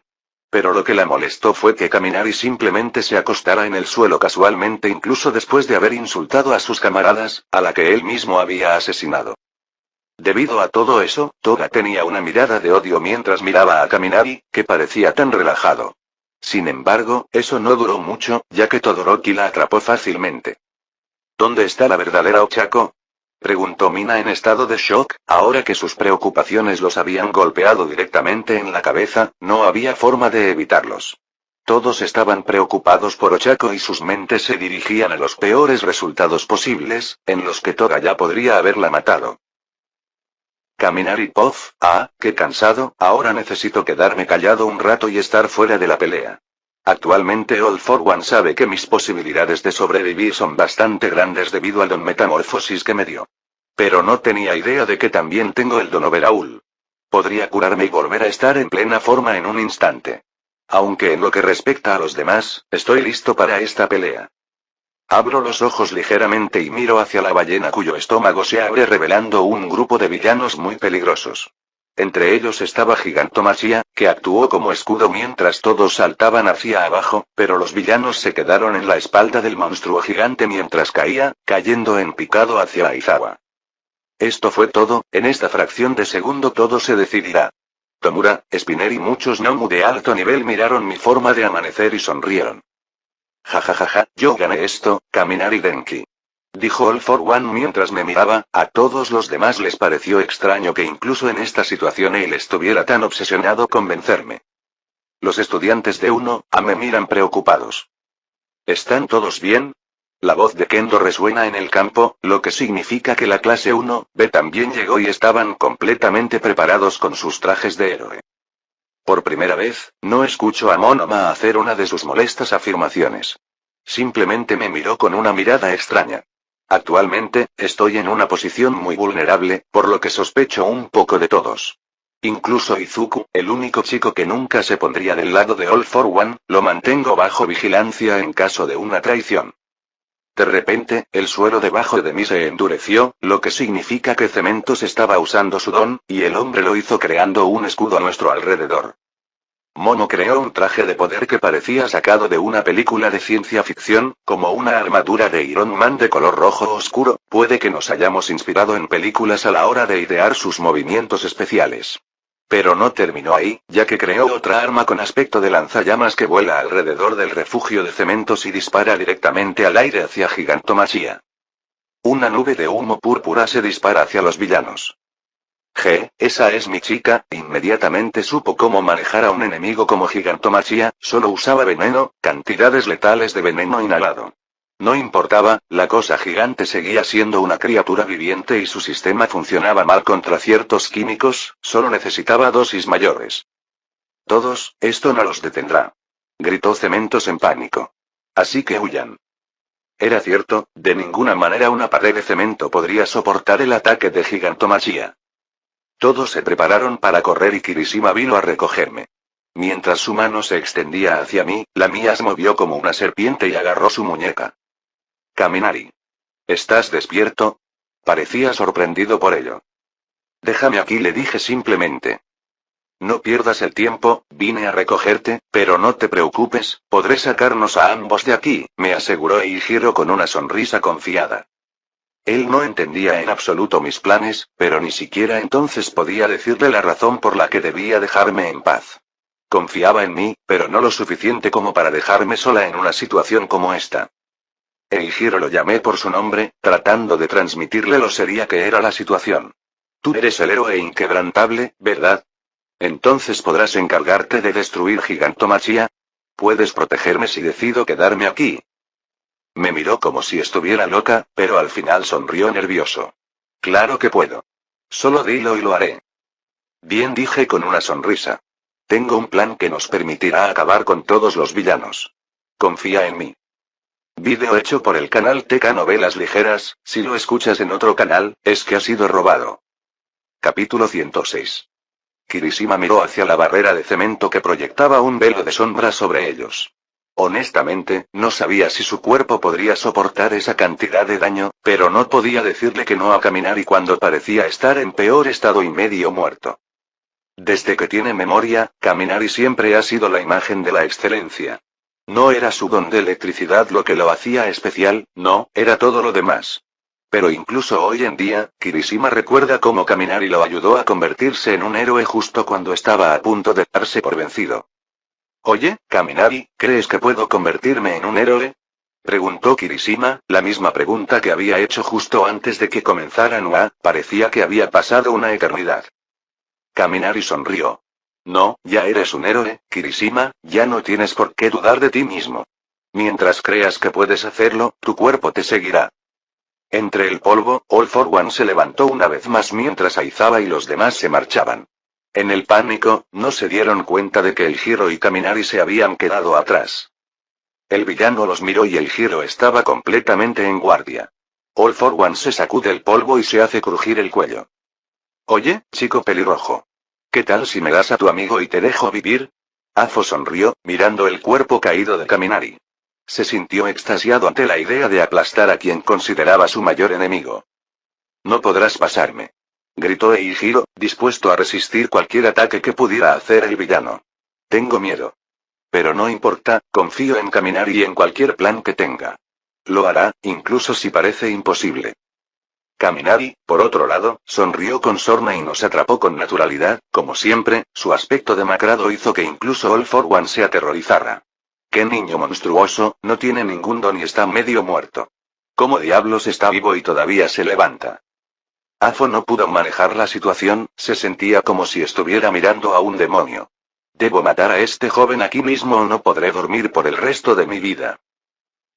Pero lo que la molestó fue que Kaminari simplemente se acostara en el suelo casualmente incluso después de haber insultado a sus camaradas, a la que él mismo había asesinado. Debido a todo eso, Toga tenía una mirada de odio mientras miraba a Kaminari, que parecía tan relajado. Sin embargo, eso no duró mucho, ya que Todoroki la atrapó fácilmente. ¿Dónde está la verdadera Ochako? Preguntó Mina en estado de shock, ahora que sus preocupaciones los habían golpeado directamente en la cabeza, no había forma de evitarlos. Todos estaban preocupados por Ochako y sus mentes se dirigían a los peores resultados posibles, en los que Toga ya podría haberla matado. Kaminari qué cansado, ahora necesito quedarme callado un rato y estar fuera de la pelea. Actualmente All for One sabe que mis posibilidades de sobrevivir son bastante grandes debido al don metamorfosis que me dio. Pero no tenía idea de que también tengo el don overhaul. Podría curarme y volver a estar en plena forma en un instante. Aunque en lo que respecta a los demás, estoy listo para esta pelea. Abro los ojos ligeramente y miro hacia la ballena cuyo estómago se abre revelando un grupo de villanos muy peligrosos. Entre ellos estaba Gigantomachia, que actuó como escudo mientras todos saltaban hacia abajo, pero los villanos se quedaron en la espalda del monstruo gigante mientras caía, cayendo en picado hacia Aizawa. Esto fue todo, en esta fracción de segundo todo se decidirá. Tomura, Spinner y muchos Nomu de alto nivel miraron mi forma de amanecer y sonrieron. Jajajaja, yo gané esto, Kaminari Denki. Dijo All for One mientras me miraba. A todos los demás les pareció extraño que incluso en esta situación él estuviera tan obsesionado con vencerme. Los estudiantes de 1A me miran preocupados. ¿Están todos bien? La voz de Kendo resuena en el campo, lo que significa que la clase 1B también llegó y estaban completamente preparados con sus trajes de héroe. Por primera vez, no escucho a Monoma hacer una de sus molestas afirmaciones. Simplemente me miró con una mirada extraña. Actualmente, estoy en una posición muy vulnerable, por lo que sospecho un poco de todos. Incluso Izuku, el único chico que nunca se pondría del lado de All for One, lo mantengo bajo vigilancia en caso de una traición. De repente, el suelo debajo de mí se endureció, lo que significa que Cementos estaba usando su don, y el hombre lo hizo creando un escudo a nuestro alrededor. Momo creó un traje de poder que parecía sacado de una película de ciencia ficción, como una armadura de Iron Man de color rojo oscuro. Puede que nos hayamos inspirado en películas a la hora de idear sus movimientos especiales. Pero no terminó ahí, ya que creó otra arma con aspecto de lanzallamas que vuela alrededor del refugio de Cementos y dispara directamente al aire hacia Gigantomachia. Una nube de humo púrpura se dispara hacia los villanos. Esa es mi chica. Inmediatamente supo cómo manejar a un enemigo como Gigantomachia. Solo usaba veneno, cantidades letales de veneno inhalado. No importaba, la cosa gigante seguía siendo una criatura viviente y su sistema funcionaba mal contra ciertos químicos, solo necesitaba dosis mayores. Todos, esto no los detendrá. Gritó Cementos en pánico. Así que huyan. Era cierto, de ninguna manera una pared de cemento podría soportar el ataque de Gigantomachia. Todos se prepararon para correr y Kirishima vino a recogerme. Mientras su mano se extendía hacia mí, la mía se movió como una serpiente y agarró su muñeca. Kaminari. ¿Estás despierto? Parecía sorprendido por ello. Déjame aquí, le dije simplemente. No pierdas el tiempo, vine a recogerte, pero no te preocupes, podré sacarnos a ambos de aquí, me aseguró Eijiro con una sonrisa confiada. Él no entendía en absoluto mis planes, pero ni siquiera entonces podía decirle la razón por la que debía dejarme en paz. Confiaba en mí, pero no lo suficiente como para dejarme sola en una situación como esta. Eijiro lo llamé por su nombre, tratando de transmitirle lo seria que era la situación. Tú eres el héroe inquebrantable, ¿verdad? Entonces podrás encargarte de destruir Gigantomachia. Puedes protegerme si decido quedarme aquí. Me miró como si estuviera loca, pero al final sonrió nervioso. Claro que puedo. Solo dilo y lo haré. Bien, dije con una sonrisa. Tengo un plan que nos permitirá acabar con todos los villanos. Confía en mí. Vídeo hecho por el canal TK Novelas Ligeras. Si lo escuchas en otro canal, es que ha sido robado. Capítulo 106. Kirishima miró hacia la barrera de cemento que proyectaba un velo de sombra sobre ellos. Honestamente, no sabía si su cuerpo podría soportar esa cantidad de daño, pero no podía decirle que no a Kaminari cuando parecía estar en peor estado y medio muerto. Desde que tiene memoria, Kaminari siempre ha sido la imagen de la excelencia. No era su don de electricidad lo que lo hacía especial, no, era todo lo demás. Pero incluso hoy en día, Kirishima recuerda cómo Kaminari lo ayudó a convertirse en un héroe justo cuando estaba a punto de darse por vencido. Oye, Kaminari, ¿crees que puedo convertirme en un héroe? Preguntó Kirishima, la misma pregunta que había hecho justo antes de que comenzara Noa. Parecía que había pasado una eternidad. Kaminari sonrió. No, ya eres un héroe, Kirishima, ya no tienes por qué dudar de ti mismo. Mientras creas que puedes hacerlo, tu cuerpo te seguirá. Entre el polvo, All for One se levantó una vez más mientras Aizawa y los demás se marchaban. En el pánico, no se dieron cuenta de que el Giro y Kaminari se habían quedado atrás. El villano los miró y el Giro estaba completamente en guardia. All for One se sacude el polvo y se hace crujir el cuello. Oye, chico pelirrojo. ¿Qué tal si me das a tu amigo y te dejo vivir? Afo sonrió, mirando el cuerpo caído de Kaminari. Se sintió extasiado ante la idea de aplastar a quien consideraba su mayor enemigo. No podrás pasarme. Gritó Eijiro, dispuesto a resistir cualquier ataque que pudiera hacer el villano. Tengo miedo. Pero no importa, confío en Kaminari y en cualquier plan que tenga. Lo hará, incluso si parece imposible. Kaminari, por otro lado, sonrió con sorna y nos atrapó con naturalidad, como siempre, su aspecto demacrado hizo que incluso All for One se aterrorizara. ¡Qué niño monstruoso! No tiene ningún don y está medio muerto. ¿Cómo diablos está vivo y todavía se levanta? Afo no pudo manejar la situación, se sentía como si estuviera mirando a un demonio. Debo matar a este joven aquí mismo o no podré dormir por el resto de mi vida.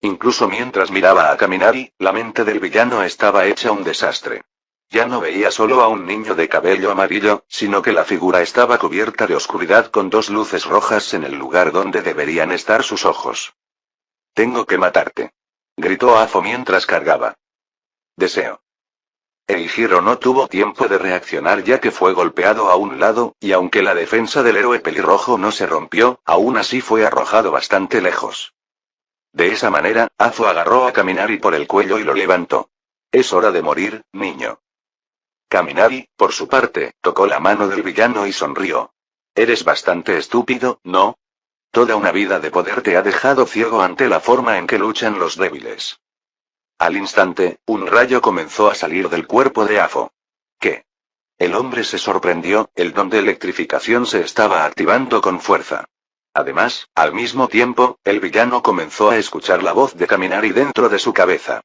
Incluso mientras miraba a Kaminari, la mente del villano estaba hecha un desastre. Ya no veía solo a un niño de cabello amarillo, sino que la figura estaba cubierta de oscuridad con dos luces rojas en el lugar donde deberían estar sus ojos. Tengo que matarte. Gritó Afo mientras cargaba. Deseo. Eijiro no tuvo tiempo de reaccionar ya que fue golpeado a un lado, y aunque la defensa del héroe pelirrojo no se rompió, aún así fue arrojado bastante lejos. De esa manera, Afo agarró a Kaminari por el cuello y lo levantó. Es hora de morir, niño. Kaminari, por su parte, tocó la mano del villano y sonrió. Eres bastante estúpido, ¿no? Toda una vida de poder te ha dejado ciego ante la forma en que luchan los débiles. Al instante, un rayo comenzó a salir del cuerpo de Afo. ¿Qué? El hombre se sorprendió, el don de electrificación se estaba activando con fuerza. Además, al mismo tiempo, el villano comenzó a escuchar la voz de Kaminari dentro de su cabeza.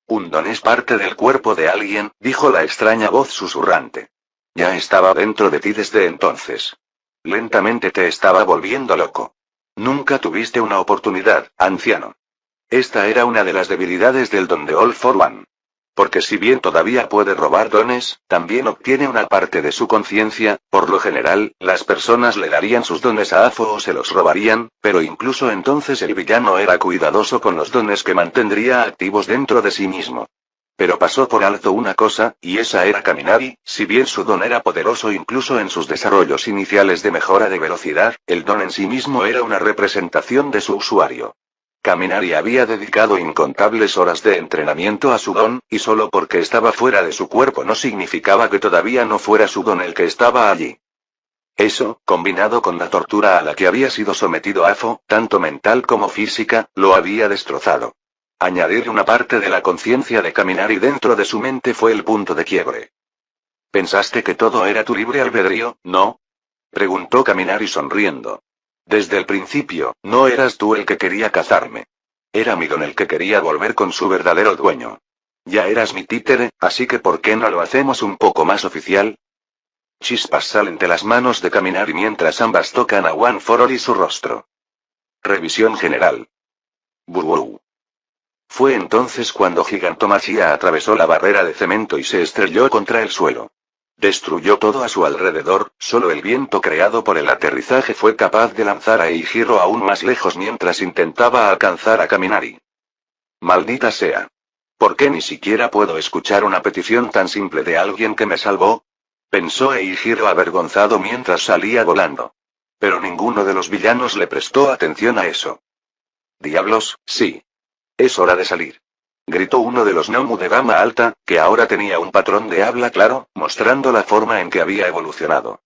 Un don es parte del cuerpo de alguien, dijo la extraña voz susurrante. Ya estaba dentro de ti desde entonces. Lentamente te estaba volviendo loco. Nunca tuviste una oportunidad, anciano. Esta era una de las debilidades del don de All for One. Porque si bien todavía puede robar dones, también obtiene una parte de su conciencia. Por lo general, las personas le darían sus dones a Afo o se los robarían, pero incluso entonces el villano era cuidadoso con los dones que mantendría activos dentro de sí mismo. Pero pasó por alto una cosa, y esa era Kaminari. Si bien su don era poderoso incluso en sus desarrollos iniciales de mejora de velocidad, el don en sí mismo era una representación de su usuario. Kaminari había dedicado incontables horas de entrenamiento a su don, y solo porque estaba fuera de su cuerpo no significaba que todavía no fuera su don el que estaba allí. Eso, combinado con la tortura a la que había sido sometido Afo, tanto mental como física, lo había destrozado. Añadir una parte de la conciencia de Kaminari dentro de su mente fue el punto de quiebre. ¿Pensaste que todo era tu libre albedrío, no? Preguntó Kaminari sonriendo. Desde el principio, no eras tú el que quería cazarme. Era mi don el que quería volver con su verdadero dueño. Ya eras mi títere, así que ¿por qué no lo hacemos un poco más oficial? Chispas salen de las manos de Kaminari mientras ambas tocan a One for All y su rostro. Revisión general. Burwou. Fue entonces cuando Gigantomachia atravesó la barrera de cemento y se estrelló contra el suelo. Destruyó todo a su alrededor, solo el viento creado por el aterrizaje fue capaz de lanzar a Eijiro aún más lejos mientras intentaba alcanzar a Kaminari. Maldita sea. ¿Por qué ni siquiera puedo escuchar una petición tan simple de alguien que me salvó? Pensó Eijiro avergonzado mientras salía volando. Pero ninguno de los villanos le prestó atención a eso. Diablos, sí. Es hora de salir. Gritó uno de los Nomu de gama alta, que ahora tenía un patrón de habla claro, mostrando la forma en que había evolucionado.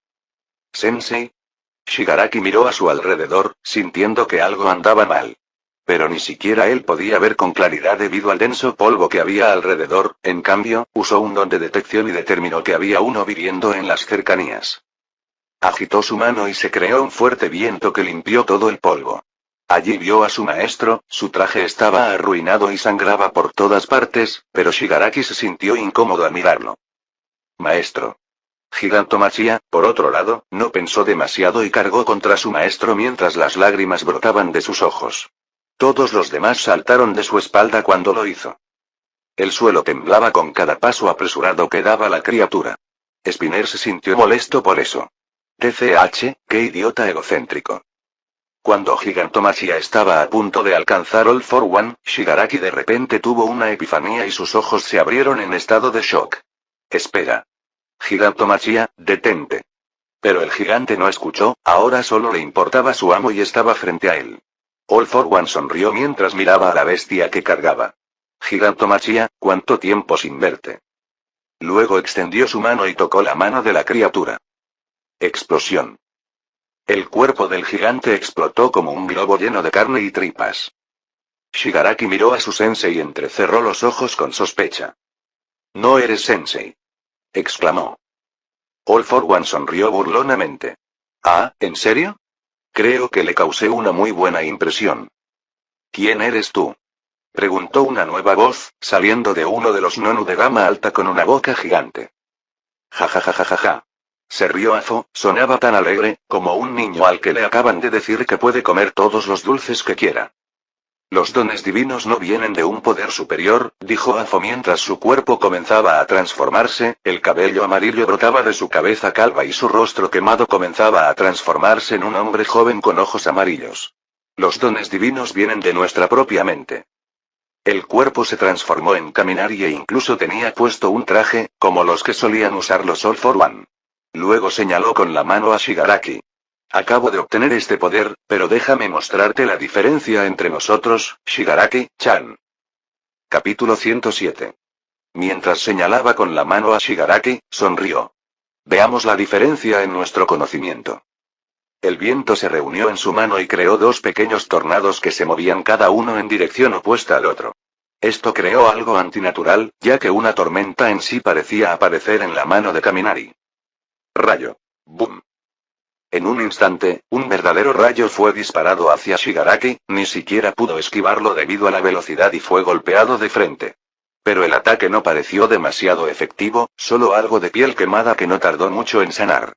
¿Sensei? Shigaraki miró a su alrededor, sintiendo que algo andaba mal. Pero ni siquiera él podía ver con claridad debido al denso polvo que había alrededor. En cambio, usó un don de detección y determinó que había uno viviendo en las cercanías. Agitó su mano y se creó un fuerte viento que limpió todo el polvo. Allí vio a su maestro, su traje estaba arruinado y sangraba por todas partes, pero Shigaraki se sintió incómodo al mirarlo. Maestro. Gigantomachia, por otro lado, no pensó demasiado y cargó contra su maestro mientras las lágrimas brotaban de sus ojos. Todos los demás saltaron de su espalda cuando lo hizo. El suelo temblaba con cada paso apresurado que daba la criatura. Spinner se sintió molesto por eso. TCH, qué idiota egocéntrico. Cuando Gigantomachia estaba a punto de alcanzar All for One, Shigaraki de repente tuvo una epifanía y sus ojos se abrieron en estado de shock. Espera. Gigantomachia, detente. Pero el gigante no escuchó, ahora solo le importaba su amo y estaba frente a él. All for One sonrió mientras miraba a la bestia que cargaba. Gigantomachia, ¿cuánto tiempo sin verte? Luego extendió su mano y tocó la mano de la criatura. Explosión. El cuerpo del gigante explotó como un globo lleno de carne y tripas. Shigaraki miró a su sensei y entrecerró los ojos con sospecha. No eres sensei. Exclamó. All for One sonrió burlonamente. Ah, ¿en serio? Creo que le causé una muy buena impresión. ¿Quién eres tú? Preguntó una nueva voz, saliendo de uno de los Nonu de gama alta con una boca gigante. Ja ja ja ja ja ja. Se rió Afo, sonaba tan alegre, como un niño al que le acaban de decir que puede comer todos los dulces que quiera. Los dones divinos no vienen de un poder superior, dijo Afo mientras su cuerpo comenzaba a transformarse, el cabello amarillo brotaba de su cabeza calva y su rostro quemado comenzaba a transformarse en un hombre joven con ojos amarillos. Los dones divinos vienen de nuestra propia mente. El cuerpo se transformó en Kaminari e incluso tenía puesto un traje, como los que solían usar los All for One. Luego señaló con la mano a Shigaraki. Acabo de obtener este poder, pero déjame mostrarte la diferencia entre nosotros, Shigaraki-chan. Capítulo 107. Mientras señalaba con la mano a Shigaraki, sonrió. Veamos la diferencia en nuestro conocimiento. El viento se reunió en su mano y creó dos pequeños tornados que se movían cada uno en dirección opuesta al otro. Esto creó algo antinatural, ya que una tormenta en sí parecía aparecer en la mano de Kaminari. Rayo. Boom. En un instante, un verdadero rayo fue disparado hacia Shigaraki, ni siquiera pudo esquivarlo debido a la velocidad y fue golpeado de frente. Pero el ataque no pareció demasiado efectivo, solo algo de piel quemada que no tardó mucho en sanar.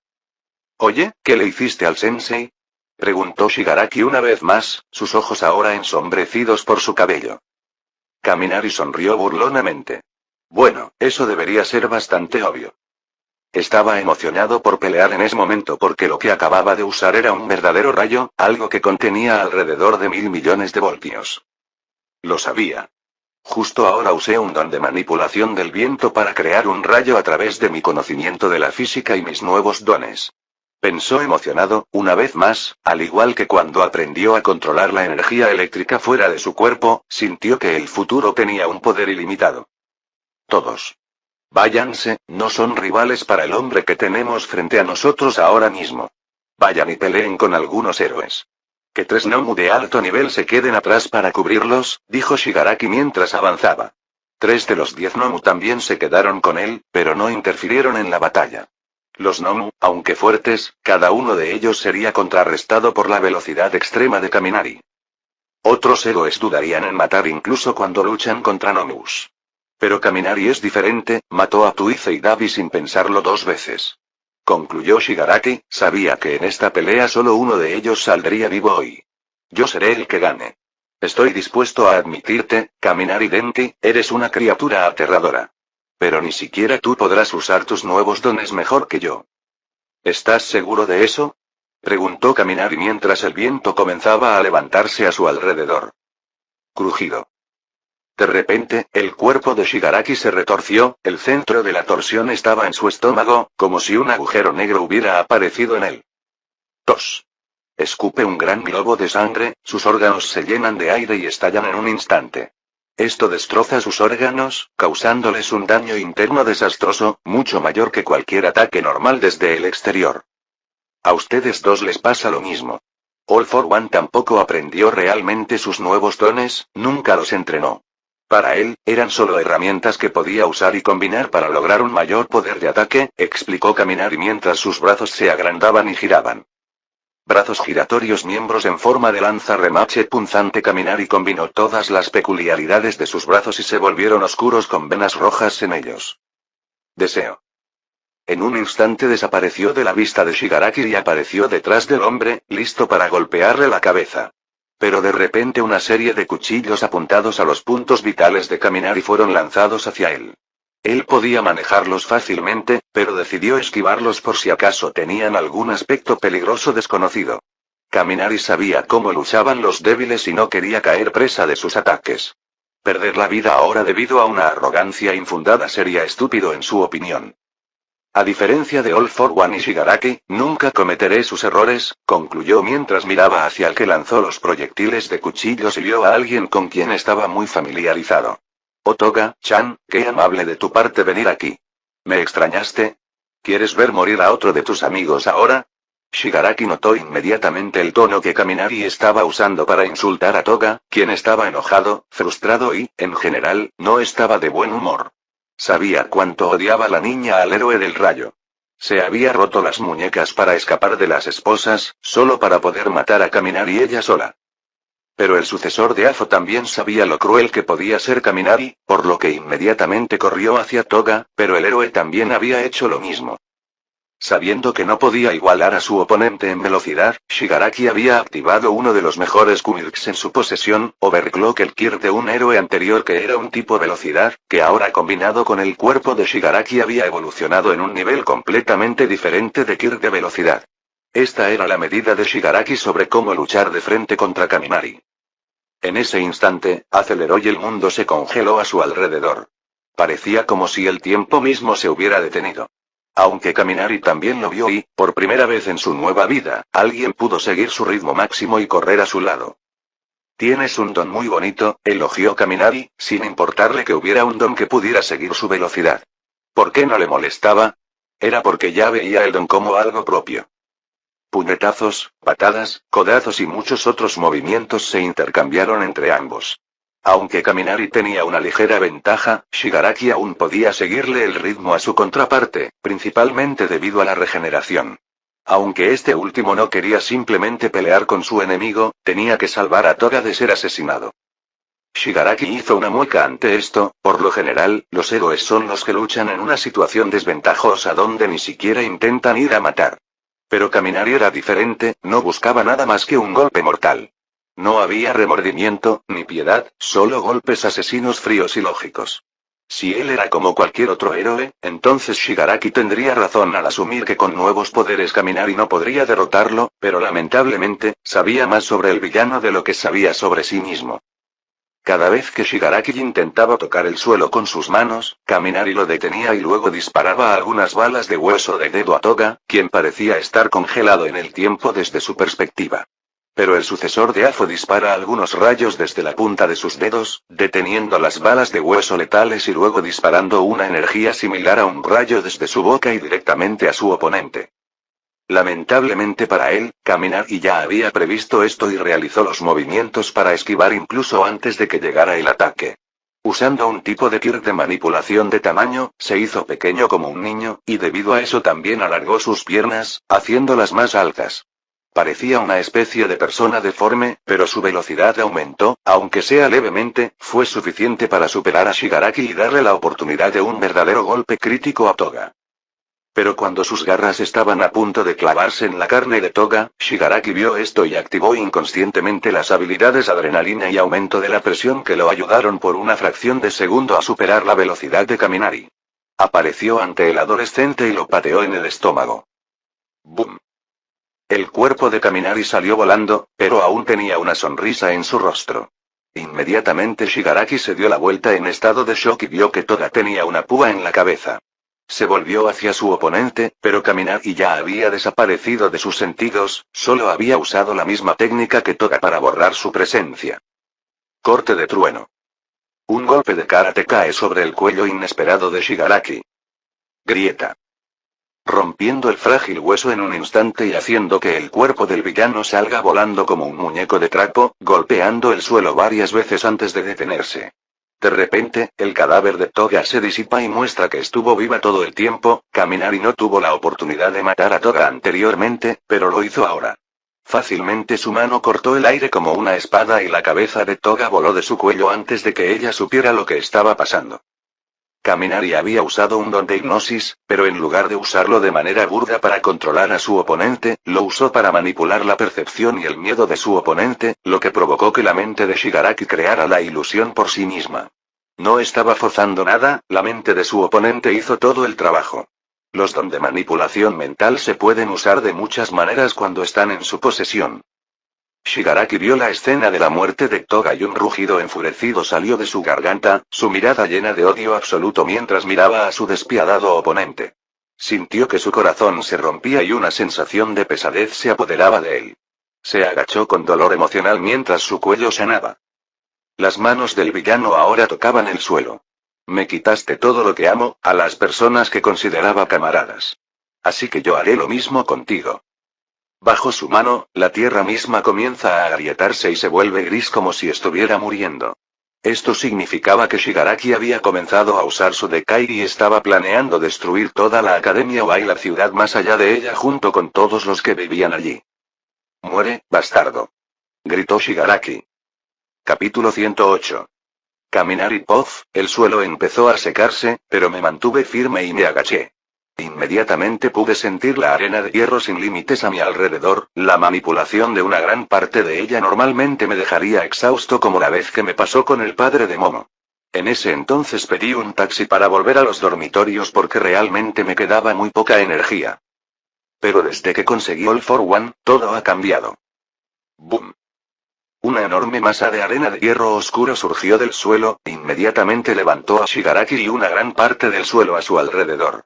Oye, ¿qué le hiciste al sensei? Preguntó Shigaraki una vez más, sus ojos ahora ensombrecidos por su cabello. Kaminari sonrió burlonamente. Bueno, eso debería ser bastante obvio. Estaba emocionado por pelear en ese momento porque lo que acababa de usar era un verdadero rayo, algo que contenía alrededor de 1000 millones de voltios. Lo sabía. Justo ahora usé un don de manipulación del viento para crear un rayo a través de mi conocimiento de la física y mis nuevos dones. Pensó emocionado, una vez más, al igual que cuando aprendió a controlar la energía eléctrica fuera de su cuerpo, sintió que el futuro tenía un poder ilimitado. Todos. Váyanse, no son rivales para el hombre que tenemos frente a nosotros ahora mismo. Vayan y peleen con algunos héroes. Que 3 Nomu de alto nivel se queden atrás para cubrirlos, dijo Shigaraki mientras avanzaba. 3 de los 10 Nomu también se quedaron con él, pero no interfirieron en la batalla. Los Nomu, aunque fuertes, cada uno de ellos sería contrarrestado por la velocidad extrema de Kaminari. Otros héroes dudarían en matar incluso cuando luchan contra Nomus. Pero Kaminari es diferente, mató a Tuize y Dabi sin pensarlo 2 veces. Concluyó Shigaraki, sabía que en esta pelea solo uno de ellos saldría vivo hoy. Yo seré el que gane. Estoy dispuesto a admitirte, Kaminari Denki, eres una criatura aterradora. Pero ni siquiera tú podrás usar tus nuevos dones mejor que yo. ¿Estás seguro de eso? Preguntó Kaminari mientras el viento comenzaba a levantarse a su alrededor. Crujido. De repente, el cuerpo de Shigaraki se retorció, el centro de la torsión estaba en su estómago, como si un agujero negro hubiera aparecido en él. Tos. Escupe un gran globo de sangre, sus órganos se llenan de aire y estallan en un instante. Esto destroza sus órganos, causándoles un daño interno desastroso, mucho mayor que cualquier ataque normal desde el exterior. A ustedes dos les pasa lo mismo. All for One tampoco aprendió realmente sus nuevos dones, nunca los entrenó. Para él, eran solo herramientas que podía usar y combinar para lograr un mayor poder de ataque, explicó Kaminari mientras sus brazos se agrandaban y giraban. Brazos giratorios, miembros en forma de lanza remache punzante. Kaminari combinó todas las peculiaridades de sus brazos y se volvieron oscuros con venas rojas en ellos. Deseo. En un instante desapareció de la vista de Shigaraki y apareció detrás del hombre, listo para golpearle la cabeza. Pero de repente una serie de cuchillos apuntados a los puntos vitales de Kaminari fueron lanzados hacia él. Él podía manejarlos fácilmente, pero decidió esquivarlos por si acaso tenían algún aspecto peligroso desconocido. Kaminari sabía cómo luchaban los débiles y no quería caer presa de sus ataques. Perder la vida ahora debido a una arrogancia infundada sería estúpido en su opinión. A diferencia de All for One y Shigaraki, nunca cometeré sus errores, concluyó mientras miraba hacia el que lanzó los proyectiles de cuchillos y vio a alguien con quien estaba muy familiarizado. Otoga-chan, qué amable de tu parte venir aquí. ¿Me extrañaste? ¿Quieres ver morir a otro de tus amigos ahora? Shigaraki notó inmediatamente el tono que Kaminari estaba usando para insultar a Toga, quien estaba enojado, frustrado y, en general, no estaba de buen humor. Sabía cuánto odiaba la niña al héroe del rayo. Se había roto las muñecas para escapar de las esposas, solo para poder matar a Kaminari ella sola. Pero el sucesor de Afo también sabía lo cruel que podía ser Kaminari, por lo que inmediatamente corrió hacia Toga, pero el héroe también había hecho lo mismo. Sabiendo que no podía igualar a su oponente en velocidad, Shigaraki había activado uno de los mejores quirks en su posesión, Overclock, el Kirk de un héroe anterior que era un tipo velocidad, que ahora combinado con el cuerpo de Shigaraki había evolucionado en un nivel completamente diferente de Kirk de velocidad. Esta era la medida de Shigaraki sobre cómo luchar de frente contra Kaminari. En ese instante, aceleró y el mundo se congeló a su alrededor. Parecía como si el tiempo mismo se hubiera detenido. Aunque Kaminari también lo vio y, por primera vez en su nueva vida, alguien pudo seguir su ritmo máximo y correr a su lado. Tienes un don muy bonito, elogió Kaminari, sin importarle que hubiera un don que pudiera seguir su velocidad. ¿Por qué no le molestaba? Era porque ya veía el don como algo propio. Puñetazos, patadas, codazos y muchos otros movimientos se intercambiaron entre ambos. Aunque Kaminari tenía una ligera ventaja, Shigaraki aún podía seguirle el ritmo a su contraparte, principalmente debido a la regeneración. Aunque este último no quería simplemente pelear con su enemigo, tenía que salvar a Toga de ser asesinado. Shigaraki hizo una mueca ante esto. Por lo general, los héroes son los que luchan en una situación desventajosa donde ni siquiera intentan ir a matar. Pero Kaminari era diferente, no buscaba nada más que un golpe mortal. No había remordimiento, ni piedad, solo golpes asesinos fríos y lógicos. Si él era como cualquier otro héroe, entonces Shigaraki tendría razón al asumir que con nuevos poderes Kaminari no podría derrotarlo, pero lamentablemente, sabía más sobre el villano de lo que sabía sobre sí mismo. Cada vez que Shigaraki intentaba tocar el suelo con sus manos, Kaminari lo detenía y luego disparaba algunas balas de hueso de dedo a Toga, quien parecía estar congelado en el tiempo desde su perspectiva. Pero el sucesor de Afo dispara algunos rayos desde la punta de sus dedos, deteniendo las balas de hueso letales y luego disparando una energía similar a un rayo desde su boca y directamente a su oponente. Lamentablemente para él, Kaminari ya había previsto esto y realizó los movimientos para esquivar incluso antes de que llegara el ataque. Usando un tipo de Kirk de manipulación de tamaño, se hizo pequeño como un niño, y debido a eso también alargó sus piernas, haciéndolas más altas. Parecía una especie de persona deforme, pero su velocidad aumentó, aunque sea levemente, fue suficiente para superar a Shigaraki y darle la oportunidad de un verdadero golpe crítico a Toga. Pero cuando sus garras estaban a punto de clavarse en la carne de Toga, Shigaraki vio esto y activó inconscientemente las habilidades adrenalina y aumento de la presión que lo ayudaron por una fracción de segundo a superar la velocidad de Kaminari. Apareció ante el adolescente y lo pateó en el estómago. ¡Bum! El cuerpo de Kaminari salió volando, pero aún tenía una sonrisa en su rostro. Inmediatamente Shigaraki se dio la vuelta en estado de shock y vio que Toga tenía una púa en la cabeza. Se volvió hacia su oponente, pero Kaminari ya había desaparecido de sus sentidos, solo había usado la misma técnica que Toga para borrar su presencia. Corte de trueno. Un golpe de karate cae sobre el cuello inesperado de Shigaraki. Grieta. Rompiendo el frágil hueso en un instante y haciendo que el cuerpo del villano salga volando como un muñeco de trapo, golpeando el suelo varias veces antes de detenerse. De repente, el cadáver de Toga se disipa y muestra que estuvo viva todo el tiempo. Kaminari no tuvo la oportunidad de matar a Toga anteriormente, pero lo hizo ahora. Fácilmente su mano cortó el aire como una espada y la cabeza de Toga voló de su cuello antes de que ella supiera lo que estaba pasando. Kaminari había usado un don de hipnosis, pero en lugar de usarlo de manera burda para controlar a su oponente, lo usó para manipular la percepción y el miedo de su oponente, lo que provocó que la mente de Shigaraki creara la ilusión por sí misma. No estaba forzando nada, la mente de su oponente hizo todo el trabajo. Los don de manipulación mental se pueden usar de muchas maneras cuando están en su posesión. Shigaraki vio la escena de la muerte de Toga y un rugido enfurecido salió de su garganta, su mirada llena de odio absoluto mientras miraba a su despiadado oponente. Sintió que su corazón se rompía y una sensación de pesadez se apoderaba de él. Se agachó con dolor emocional mientras su cuello sanaba. Las manos del villano ahora tocaban el suelo. Me quitaste todo lo que amo, a las personas que consideraba camaradas. Así que yo haré lo mismo contigo. Bajo su mano, la tierra misma comienza a agrietarse y se vuelve gris como si estuviera muriendo. Esto significaba que Shigaraki había comenzado a usar su Dekai y estaba planeando destruir toda la academia o la ciudad más allá de ella junto con todos los que vivían allí. «Muere, bastardo», gritó Shigaraki. Capítulo 108. Caminar y pof, el suelo empezó a secarse, pero me mantuve firme y me agaché. Inmediatamente pude sentir la arena de hierro sin límites a mi alrededor, la manipulación de una gran parte de ella normalmente me dejaría exhausto como la vez que me pasó con el padre de Momo. En ese entonces pedí un taxi para volver a los dormitorios porque realmente me quedaba muy poca energía. Pero desde que conseguí All for One, todo ha cambiado. ¡Boom! Una enorme masa de arena de hierro oscuro surgió del suelo, inmediatamente levantó a Shigaraki y una gran parte del suelo a su alrededor.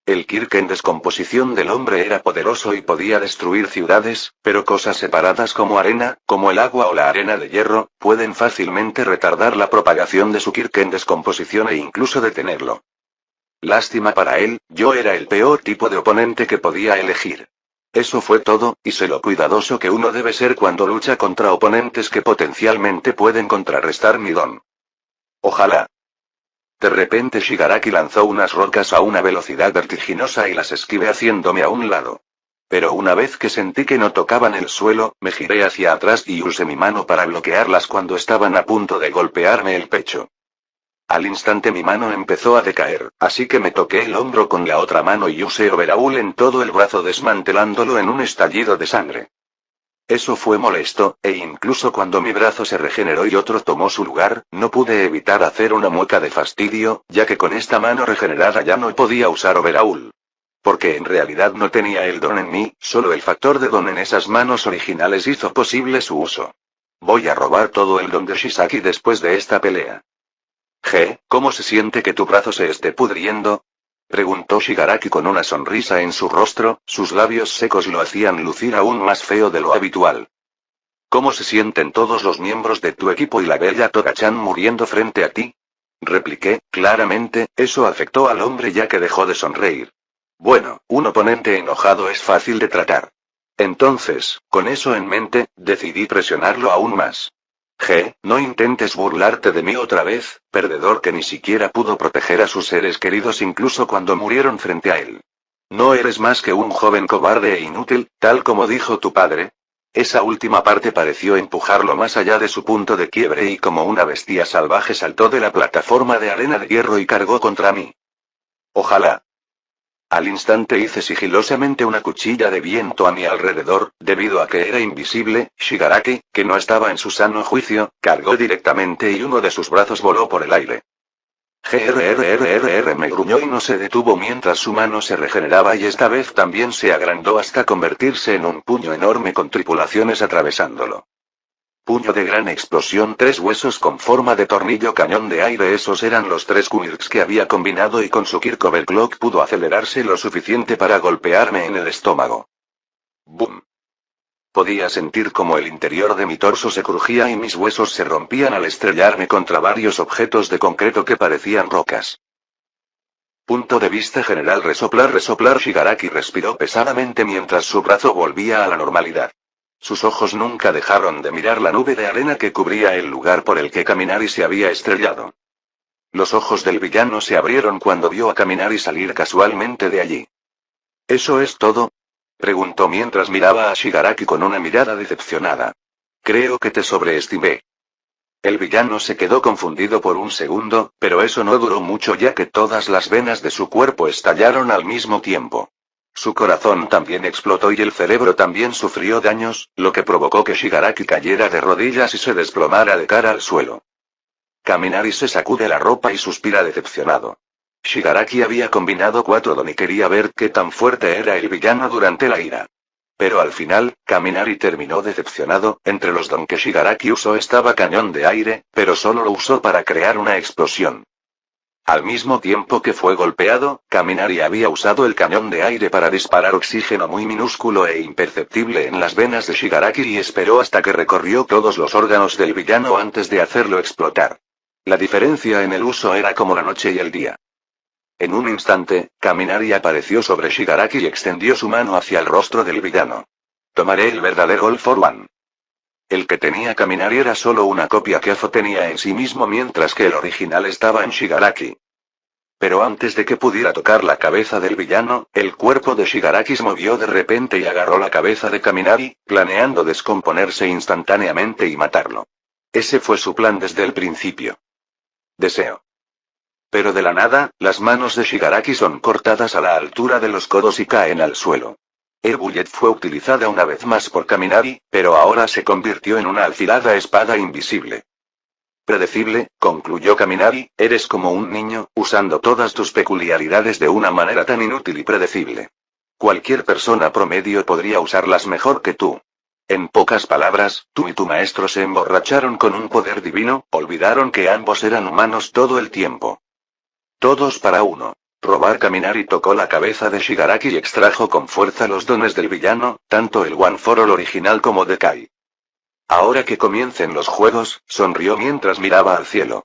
El Kirk en descomposición del hombre era poderoso y podía destruir ciudades, pero cosas separadas como arena, como el agua o la arena de hierro, pueden fácilmente retardar la propagación de su Kirk en descomposición e incluso detenerlo. Lástima para él, yo era el peor tipo de oponente que podía elegir. Eso fue todo, y sé lo cuidadoso que uno debe ser cuando lucha contra oponentes que potencialmente pueden contrarrestar mi don. Ojalá. De repente Shigaraki lanzó unas rocas a una velocidad vertiginosa y las esquivé haciéndome a un lado. Pero una vez que sentí que no tocaban el suelo, me giré hacia atrás y usé mi mano para bloquearlas cuando estaban a punto de golpearme el pecho. Al instante mi mano empezó a decaer, así que me toqué el hombro con la otra mano y usé Overhaul en todo el brazo desmantelándolo en un estallido de sangre. Eso fue molesto, e incluso cuando mi brazo se regeneró y otro tomó su lugar, no pude evitar hacer una mueca de fastidio, ya que con esta mano regenerada ya no podía usar Overhaul. Porque en realidad no tenía el don en mí, solo el factor de don en esas manos originales hizo posible su uso. Voy a robar todo el don de Shisaki después de esta pelea. ¿Cómo se siente que tu brazo se esté pudriendo? Preguntó Shigaraki con una sonrisa en su rostro, sus labios secos lo hacían lucir aún más feo de lo habitual. ¿Cómo se sienten todos los miembros de tu equipo y la bella Toga-chan muriendo frente a ti? Repliqué, claramente, eso afectó al hombre ya que dejó de sonreír. Bueno, un oponente enojado es fácil de tratar. Entonces, con eso en mente, decidí presionarlo aún más. No intentes burlarte de mí otra vez, perdedor que ni siquiera pudo proteger a sus seres queridos incluso cuando murieron frente a él. ¿No eres más que un joven cobarde e inútil, tal como dijo tu padre? Esa última parte pareció empujarlo más allá de su punto de quiebre y como una bestia salvaje saltó de la plataforma de arena de hierro y cargó contra mí. Ojalá. Al instante hice sigilosamente una cuchilla de viento a mi alrededor, debido a que era invisible. Shigaraki, que no estaba en su sano juicio, cargó directamente y uno de sus brazos voló por el aire. Me gruñó y no se detuvo mientras su mano se regeneraba y esta vez también se agrandó hasta convertirse en un puño enorme con tripulaciones atravesándolo. Puño de gran explosión, 3 huesos con forma de tornillo, cañón de aire. Esos eran los 3 Quirks que había combinado y con su Kirk Overclock pudo acelerarse lo suficiente para golpearme en el estómago. ¡Boom! Podía sentir como el interior de mi torso se crujía y mis huesos se rompían al estrellarme contra varios objetos de concreto que parecían rocas. Punto de vista general. Resoplar. Shigaraki respiró pesadamente mientras su brazo volvía a la normalidad. Sus ojos nunca dejaron de mirar la nube de arena que cubría el lugar por el que Kaminari se había estrellado. Los ojos del villano se abrieron cuando vio a Kaminari salir casualmente de allí. ¿Eso es todo? Preguntó mientras miraba a Shigaraki con una mirada decepcionada. Creo que te sobreestimé. El villano se quedó confundido por un segundo, pero eso no duró mucho ya que todas las venas de su cuerpo estallaron al mismo tiempo. Su corazón también explotó y el cerebro también sufrió daños, lo que provocó que Shigaraki cayera de rodillas y se desplomara de cara al suelo. Kaminari se sacude la ropa y suspira decepcionado. Shigaraki había combinado 4 don y quería ver qué tan fuerte era el villano durante la ira. Pero al final, Kaminari terminó decepcionado. Entre los don que Shigaraki usó estaba cañón de aire, pero solo lo usó para crear una explosión. Al mismo tiempo que fue golpeado, Kaminari había usado el cañón de aire para disparar oxígeno muy minúsculo e imperceptible en las venas de Shigaraki y esperó hasta que recorrió todos los órganos del villano antes de hacerlo explotar. La diferencia en el uso era como la noche y el día. En un instante, Kaminari apareció sobre Shigaraki y extendió su mano hacia el rostro del villano. Tomaré el verdadero All for One. El que tenía Kaminari era solo una copia que Afo tenía en sí mismo mientras que el original estaba en Shigaraki. Pero antes de que pudiera tocar la cabeza del villano, el cuerpo de Shigaraki se movió de repente y agarró la cabeza de Kaminari, planeando descomponerse instantáneamente y matarlo. Ese fue su plan desde el principio. Deseo. Pero de la nada, las manos de Shigaraki son cortadas a la altura de los codos y caen al suelo. El bullet fue utilizada una vez más por Kaminari, pero ahora se convirtió en una afilada espada invisible. Predecible, concluyó Kaminari, eres como un niño, usando todas tus peculiaridades de una manera tan inútil y predecible. Cualquier persona promedio podría usarlas mejor que tú. En pocas palabras, tú y tu maestro se emborracharon con un poder divino, olvidaron que ambos eran humanos todo el tiempo. Todos para uno. Robar Kaminari tocó la cabeza de Shigaraki y extrajo con fuerza los dones del villano, tanto el One for All original como de Kai. Ahora que comiencen los juegos, sonrió mientras miraba al cielo.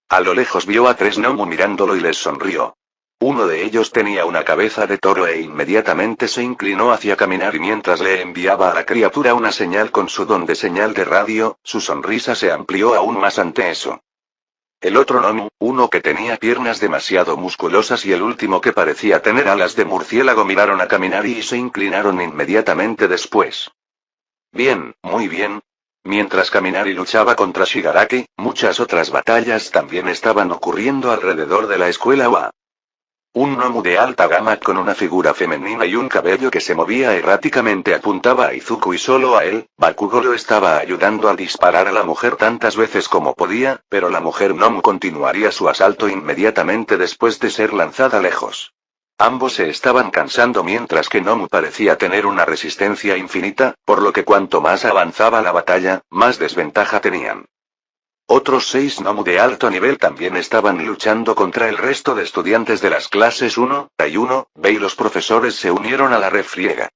A lo lejos vio a tres Nomu mirándolo y les sonrió. Uno de ellos tenía una cabeza de toro e inmediatamente se inclinó hacia Kaminari mientras le enviaba a la criatura una señal con su don de señal de radio, su sonrisa se amplió aún más ante eso. El otro Nomu, uno que tenía piernas demasiado musculosas y el último que parecía tener alas de murciélago miraron a Kaminari y se inclinaron inmediatamente después. Bien, muy bien. Mientras Kaminari luchaba contra Shigaraki, muchas otras batallas también estaban ocurriendo alrededor de la escuela UA. Un Nomu de alta gama con una figura femenina y un cabello que se movía erráticamente apuntaba a Izuku y solo a él. Bakugo lo estaba ayudando a disparar a la mujer tantas veces como podía, pero la mujer Nomu continuaría su asalto inmediatamente después de ser lanzada lejos. Ambos se estaban cansando mientras que Nomu parecía tener una resistencia infinita, por lo que cuanto más avanzaba la batalla, más desventaja tenían. Otros 6 Nomu de alto nivel también estaban luchando contra el resto de estudiantes de las clases 1, y 1B y los profesores se unieron a la refriega.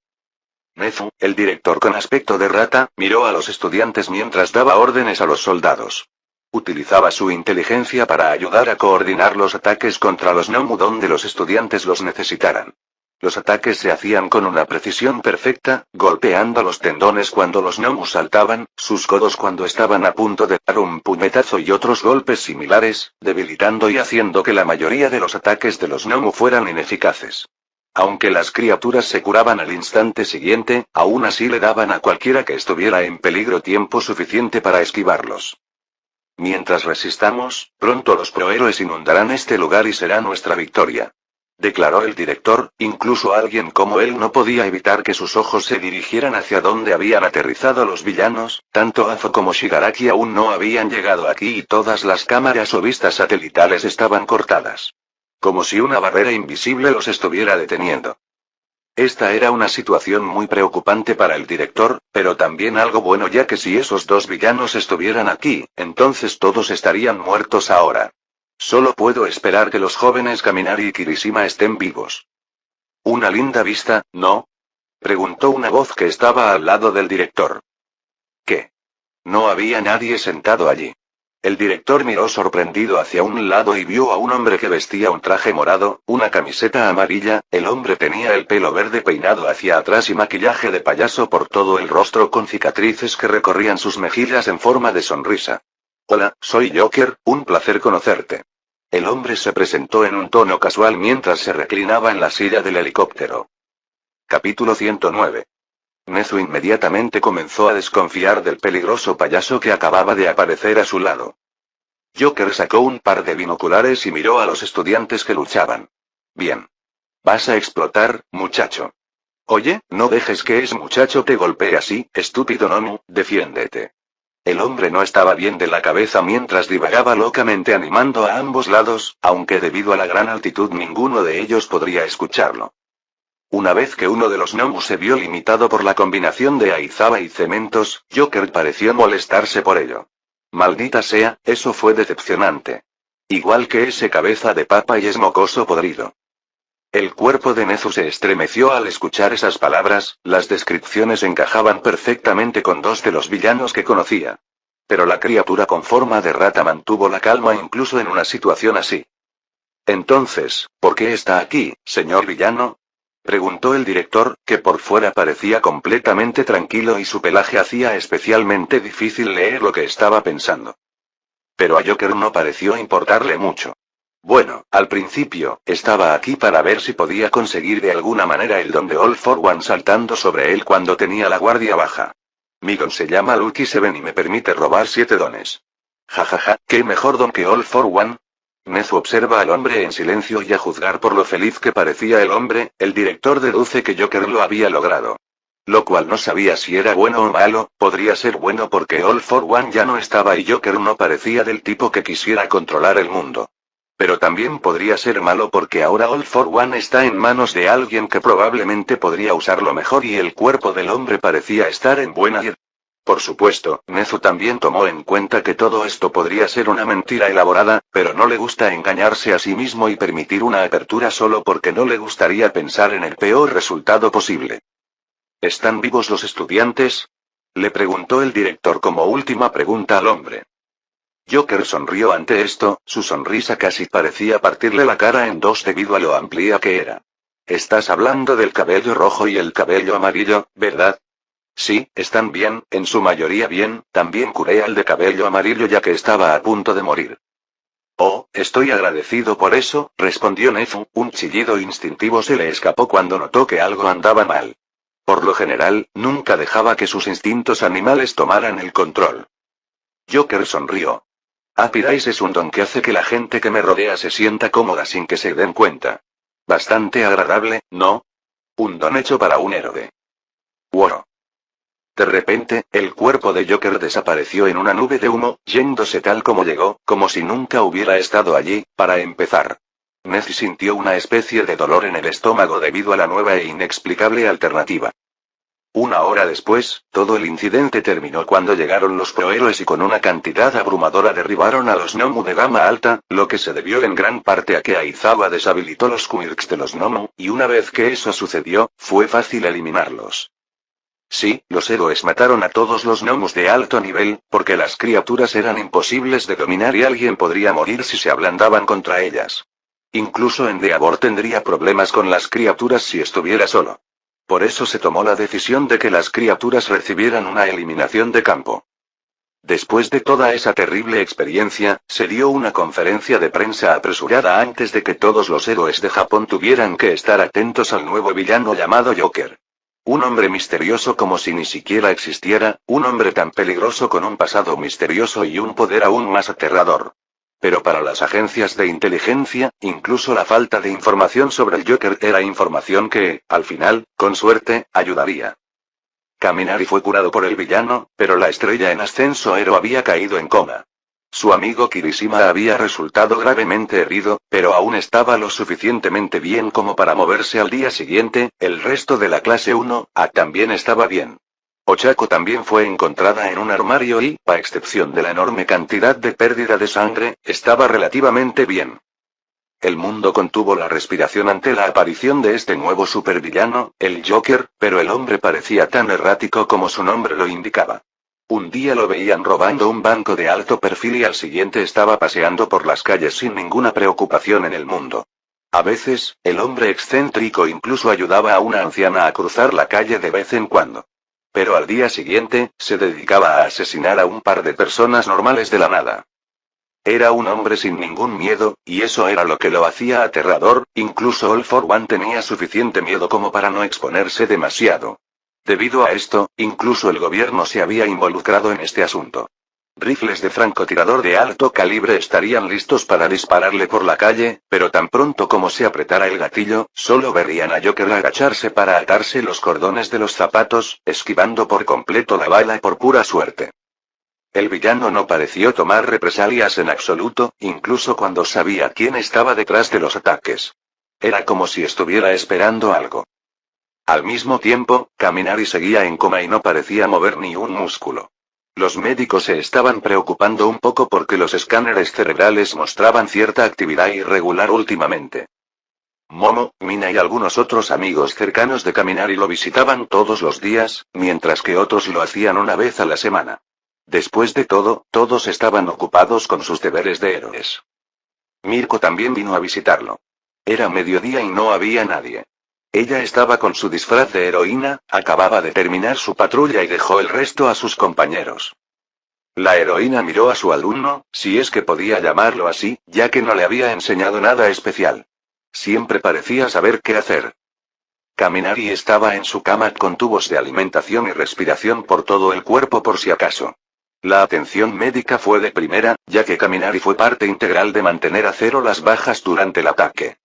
Nezu, el director con aspecto de rata, miró a los estudiantes mientras daba órdenes a los soldados. Utilizaba su inteligencia para ayudar a coordinar los ataques contra los Nomu donde los estudiantes los necesitaran. Los ataques se hacían con una precisión perfecta, golpeando los tendones cuando los Nomu saltaban, sus codos cuando estaban a punto de dar un puñetazo y otros golpes similares, debilitando y haciendo que la mayoría de los ataques de los Nomu fueran ineficaces. Aunque las criaturas se curaban al instante siguiente, aún así le daban a cualquiera que estuviera en peligro tiempo suficiente para esquivarlos. Mientras resistamos, pronto los prohéroes inundarán este lugar y será nuestra victoria. Declaró el director, incluso alguien como él no podía evitar que sus ojos se dirigieran hacia donde habían aterrizado los villanos, tanto Afo como Shigaraki aún no habían llegado aquí y todas las cámaras o vistas satelitales estaban cortadas. Como si una barrera invisible los estuviera deteniendo. Esta era una situación muy preocupante para el director, pero también algo bueno ya que si esos dos villanos estuvieran aquí, entonces todos estarían muertos ahora. Solo puedo esperar que los jóvenes Kaminari y Kirishima estén vivos. ¿Una linda vista, no? Preguntó una voz que estaba al lado del director. ¿Qué? No había nadie sentado allí. El director miró sorprendido hacia un lado y vio a un hombre que vestía un traje morado, una camiseta amarilla, el hombre tenía el pelo verde peinado hacia atrás y maquillaje de payaso por todo el rostro con cicatrices que recorrían sus mejillas en forma de sonrisa. Hola, soy Joker, un placer conocerte. El hombre se presentó en un tono casual mientras se reclinaba en la silla del helicóptero. Capítulo 109. Nezu inmediatamente comenzó a desconfiar del peligroso payaso que acababa de aparecer a su lado. Joker sacó un par de binoculares y miró a los estudiantes que luchaban. Bien. Vas a explotar, muchacho. Oye, no dejes que ese muchacho te golpee así, estúpido Nomu, defiéndete. El hombre no estaba bien de la cabeza mientras divagaba locamente animando a ambos lados, aunque debido a la gran altitud ninguno de ellos podría escucharlo. Una vez que uno de los Nomu se vio limitado por la combinación de Aizawa y cementos, Joker pareció molestarse por ello. Maldita sea, eso fue decepcionante. Igual que ese cabeza de papa y es mocoso podrido. El cuerpo de Nezu se estremeció al escuchar esas palabras, las descripciones encajaban perfectamente con dos de los villanos que conocía. Pero la criatura con forma de rata mantuvo la calma incluso en una situación así. Entonces, ¿por qué está aquí, señor villano? Preguntó el director, que por fuera parecía completamente tranquilo y su pelaje hacía especialmente difícil leer lo que estaba pensando. Pero a Joker no pareció importarle mucho. Bueno, al principio, estaba aquí para ver si podía conseguir de alguna manera el don de All for One saltando sobre él cuando tenía la guardia baja. Mi don se llama Lucky Seven y me permite robar 7 dones. Jajaja, ¿qué mejor don que All for One? Nezu observa al hombre en silencio y a juzgar por lo feliz que parecía el hombre, el director deduce que Joker lo había logrado. Lo cual no sabía si era bueno o malo, podría ser bueno porque All for One ya no estaba y Joker no parecía del tipo que quisiera controlar el mundo. Pero también podría ser malo porque ahora All for One está en manos de alguien que probablemente podría usarlo mejor y el cuerpo del hombre parecía estar en buena y... Por supuesto, Nezu también tomó en cuenta que todo esto podría ser una mentira elaborada, pero no le gusta engañarse a sí mismo y permitir una apertura solo porque no le gustaría pensar en el peor resultado posible. ¿Están vivos los estudiantes? Le preguntó el director como última pregunta al hombre. Joker sonrió ante esto, su sonrisa casi parecía partirle la cara en dos debido a lo amplia que era. Estás hablando del cabello rojo y el cabello amarillo, ¿verdad? Sí, están bien, en su mayoría bien, también curé al de cabello amarillo ya que estaba a punto de morir. Oh, estoy agradecido por eso, respondió Nezu, un chillido instintivo se le escapó cuando notó que algo andaba mal. Por lo general, nunca dejaba que sus instintos animales tomaran el control. Joker sonrió. Apirais es un don que hace que la gente que me rodea se sienta cómoda sin que se den cuenta. Bastante agradable, ¿no? Un don hecho para un héroe. Wow. De repente, el cuerpo de Joker desapareció en una nube de humo, yéndose tal como llegó, como si nunca hubiera estado allí, para empezar. Nezu sintió una especie de dolor en el estómago debido a la nueva e inexplicable alternativa. Una hora después, todo el incidente terminó cuando llegaron los prohéroes y con una cantidad abrumadora derribaron a los Nomu de gama alta, lo que se debió en gran parte a que Aizawa deshabilitó los quirks de los Nomu, y una vez que eso sucedió, fue fácil eliminarlos. Sí, los héroes mataron a todos los gnomos de alto nivel, porque las criaturas eran imposibles de dominar y alguien podría morir si se ablandaban contra ellas. Incluso Endeavor tendría problemas con las criaturas si estuviera solo. Por eso se tomó la decisión de que las criaturas recibieran una eliminación de campo. Después de toda esa terrible experiencia, se dio una conferencia de prensa apresurada antes de que todos los héroes de Japón tuvieran que estar atentos al nuevo villano llamado Joker. Un hombre misterioso como si ni siquiera existiera, un hombre tan peligroso con un pasado misterioso y un poder aún más aterrador. Pero para las agencias de inteligencia, incluso la falta de información sobre el Joker era información que, al final, con suerte, ayudaría. Kaminari fue curado por el villano, pero la estrella en ascenso Ero había caído en coma. Su amigo Kirishima había resultado gravemente herido, pero aún estaba lo suficientemente bien como para moverse al día siguiente, el resto de la clase 1A también estaba bien. Ochako también fue encontrada en un armario y, a excepción de la enorme cantidad de pérdida de sangre, estaba relativamente bien. El mundo contuvo la respiración ante la aparición de este nuevo supervillano, el Joker, pero el hombre parecía tan errático como su nombre lo indicaba. Un día lo veían robando un banco de alto perfil y al siguiente estaba paseando por las calles sin ninguna preocupación en el mundo. A veces, el hombre excéntrico incluso ayudaba a una anciana a cruzar la calle de vez en cuando. Pero al día siguiente, se dedicaba a asesinar a un par de personas normales de la nada. Era un hombre sin ningún miedo, y eso era lo que lo hacía aterrador, incluso All for One tenía suficiente miedo como para no exponerse demasiado. Debido a esto, incluso el gobierno se había involucrado en este asunto. Rifles de francotirador de alto calibre estarían listos para dispararle por la calle, pero tan pronto como se apretara el gatillo, solo verían a Joker agacharse para atarse los cordones de los zapatos, esquivando por completo la bala por pura suerte. El villano no pareció tomar represalias en absoluto, incluso cuando sabía quién estaba detrás de los ataques. Era como si estuviera esperando algo. Al mismo tiempo, Kaminari seguía en coma y no parecía mover ni un músculo. Los médicos se estaban preocupando un poco porque los escáneres cerebrales mostraban cierta actividad irregular últimamente. Momo, Mina y algunos otros amigos cercanos de Kaminari lo visitaban todos los días, mientras que otros lo hacían una vez a la semana. Después de todo, todos estaban ocupados con sus deberes de héroes. Mirko también vino a visitarlo. Era mediodía y no había nadie. Ella estaba con su disfraz de heroína, acababa de terminar su patrulla y dejó el resto a sus compañeros. La heroína miró a su alumno, si es que podía llamarlo así, ya que no le había enseñado nada especial. Siempre parecía saber qué hacer. Kaminari estaba en su cama con tubos de alimentación y respiración por todo el cuerpo por si acaso. La atención médica fue de primera, ya que Kaminari fue parte integral de mantener a cero las bajas durante el ataque.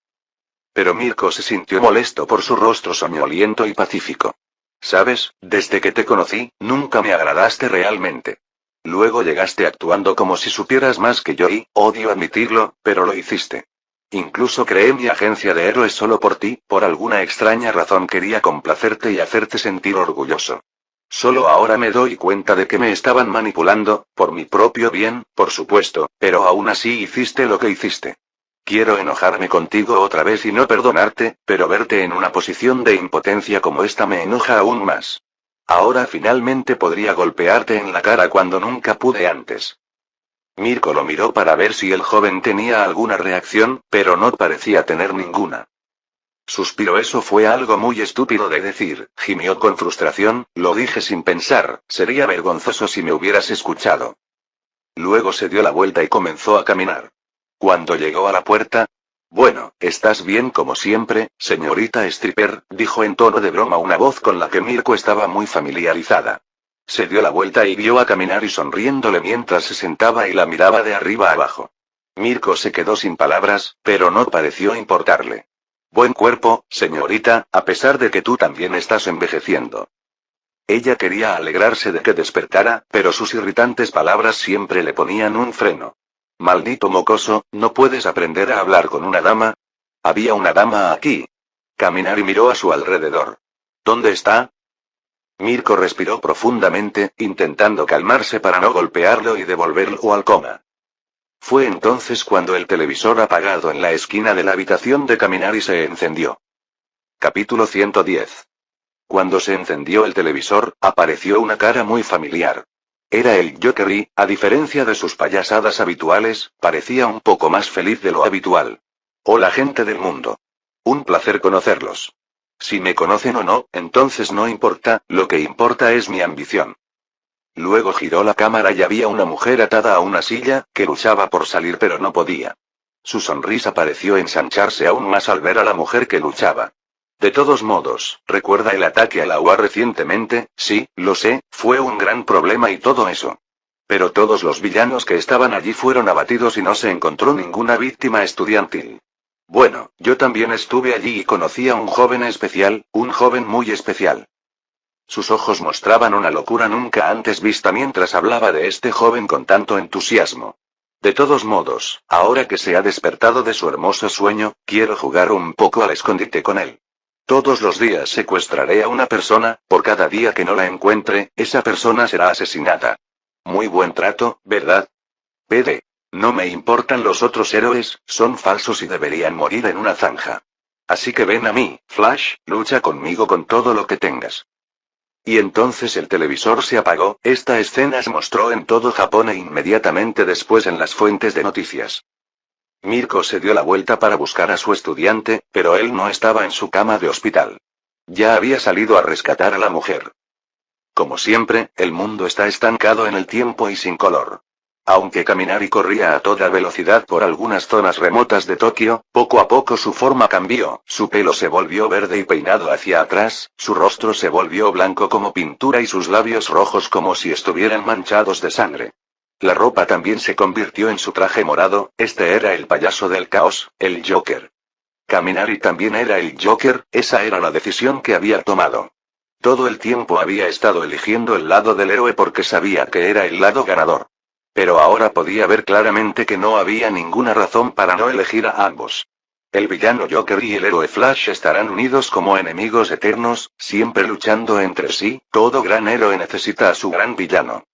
Pero Mirko se sintió molesto por su rostro soñoliento y pacífico. ¿Sabes? Desde que te conocí, nunca me agradaste realmente. Luego llegaste actuando como si supieras más que yo y, odio admitirlo, pero lo hiciste. Incluso creé mi agencia de héroes solo por ti, por alguna extraña razón quería complacerte y hacerte sentir orgulloso. Solo ahora me doy cuenta de que me estaban manipulando, por mi propio bien, por supuesto, pero aún así hiciste lo que hiciste. Quiero enojarme contigo otra vez y no perdonarte, pero verte en una posición de impotencia como esta me enoja aún más. Ahora finalmente podría golpearte en la cara cuando nunca pude antes. Mirko lo miró para ver si el joven tenía alguna reacción, pero no parecía tener ninguna. Suspiró. Eso fue algo muy estúpido de decir, gimió con frustración, lo dije sin pensar, sería vergonzoso si me hubieras escuchado. Luego se dio la vuelta y comenzó a caminar. Cuando llegó a la puerta, bueno, estás bien como siempre, señorita Stripper, dijo en tono de broma una voz con la que Mirko estaba muy familiarizada. Se dio la vuelta y vio a Kaminari sonriéndole mientras se sentaba y la miraba de arriba abajo. Mirko se quedó sin palabras, pero no pareció importarle. Buen cuerpo, señorita, a pesar de que tú también estás envejeciendo. Ella quería alegrarse de que despertara, pero sus irritantes palabras siempre le ponían un freno. Maldito mocoso, ¿no puedes aprender a hablar con una dama? Había una dama aquí. Kaminari miró a su alrededor. ¿Dónde está? Mirko respiró profundamente, intentando calmarse para no golpearlo y devolverlo al coma. Fue entonces cuando el televisor apagado en la esquina de la habitación de Kaminari se encendió. Capítulo 110. Cuando se encendió el televisor, apareció una cara muy familiar. Era el Joker y, a diferencia de sus payasadas habituales, parecía un poco más feliz de lo habitual. Hola gente del mundo. Un placer conocerlos. Si me conocen o no, entonces no importa, lo que importa es mi ambición. Luego giró la cámara y había una mujer atada a una silla, que luchaba por salir pero no podía. Su sonrisa pareció ensancharse aún más al ver a la mujer que luchaba. De todos modos, ¿recuerda el ataque a la UA recientemente? Sí, lo sé, fue un gran problema y todo eso. Pero todos los villanos que estaban allí fueron abatidos y no se encontró ninguna víctima estudiantil. Bueno, yo también estuve allí y conocí a un joven especial, un joven muy especial. Sus ojos mostraban una locura nunca antes vista mientras hablaba de este joven con tanto entusiasmo. De todos modos, ahora que se ha despertado de su hermoso sueño, quiero jugar un poco al escondite con él. Todos los días secuestraré a una persona, por cada día que no la encuentre, esa persona será asesinada. Muy buen trato, ¿verdad? PD. No me importan los otros héroes, son falsos y deberían morir en una zanja. Así que ven a mí, Flash, lucha conmigo con todo lo que tengas. Y entonces el televisor se apagó. Esta escena se mostró en todo Japón e inmediatamente después en las fuentes de noticias. Mirko se dio la vuelta para buscar a su estudiante, pero él no estaba en su cama de hospital. Ya había salido a rescatar a la mujer. Como siempre, el mundo está estancado en el tiempo y sin color. Aunque Kaminari corría a toda velocidad por algunas zonas remotas de Tokio, poco a poco su forma cambió, su pelo se volvió verde y peinado hacia atrás, su rostro se volvió blanco como pintura y sus labios rojos como si estuvieran manchados de sangre. La ropa también se convirtió en su traje morado, este era el payaso del caos, el Joker. Kaminari también era el Joker, esa era la decisión que había tomado. Todo el tiempo había estado eligiendo el lado del héroe porque sabía que era el lado ganador. Pero ahora podía ver claramente que no había ninguna razón para no elegir a ambos. El villano Joker y el héroe Flash estarán unidos como enemigos eternos, siempre luchando entre sí. Todo gran héroe necesita a su gran villano.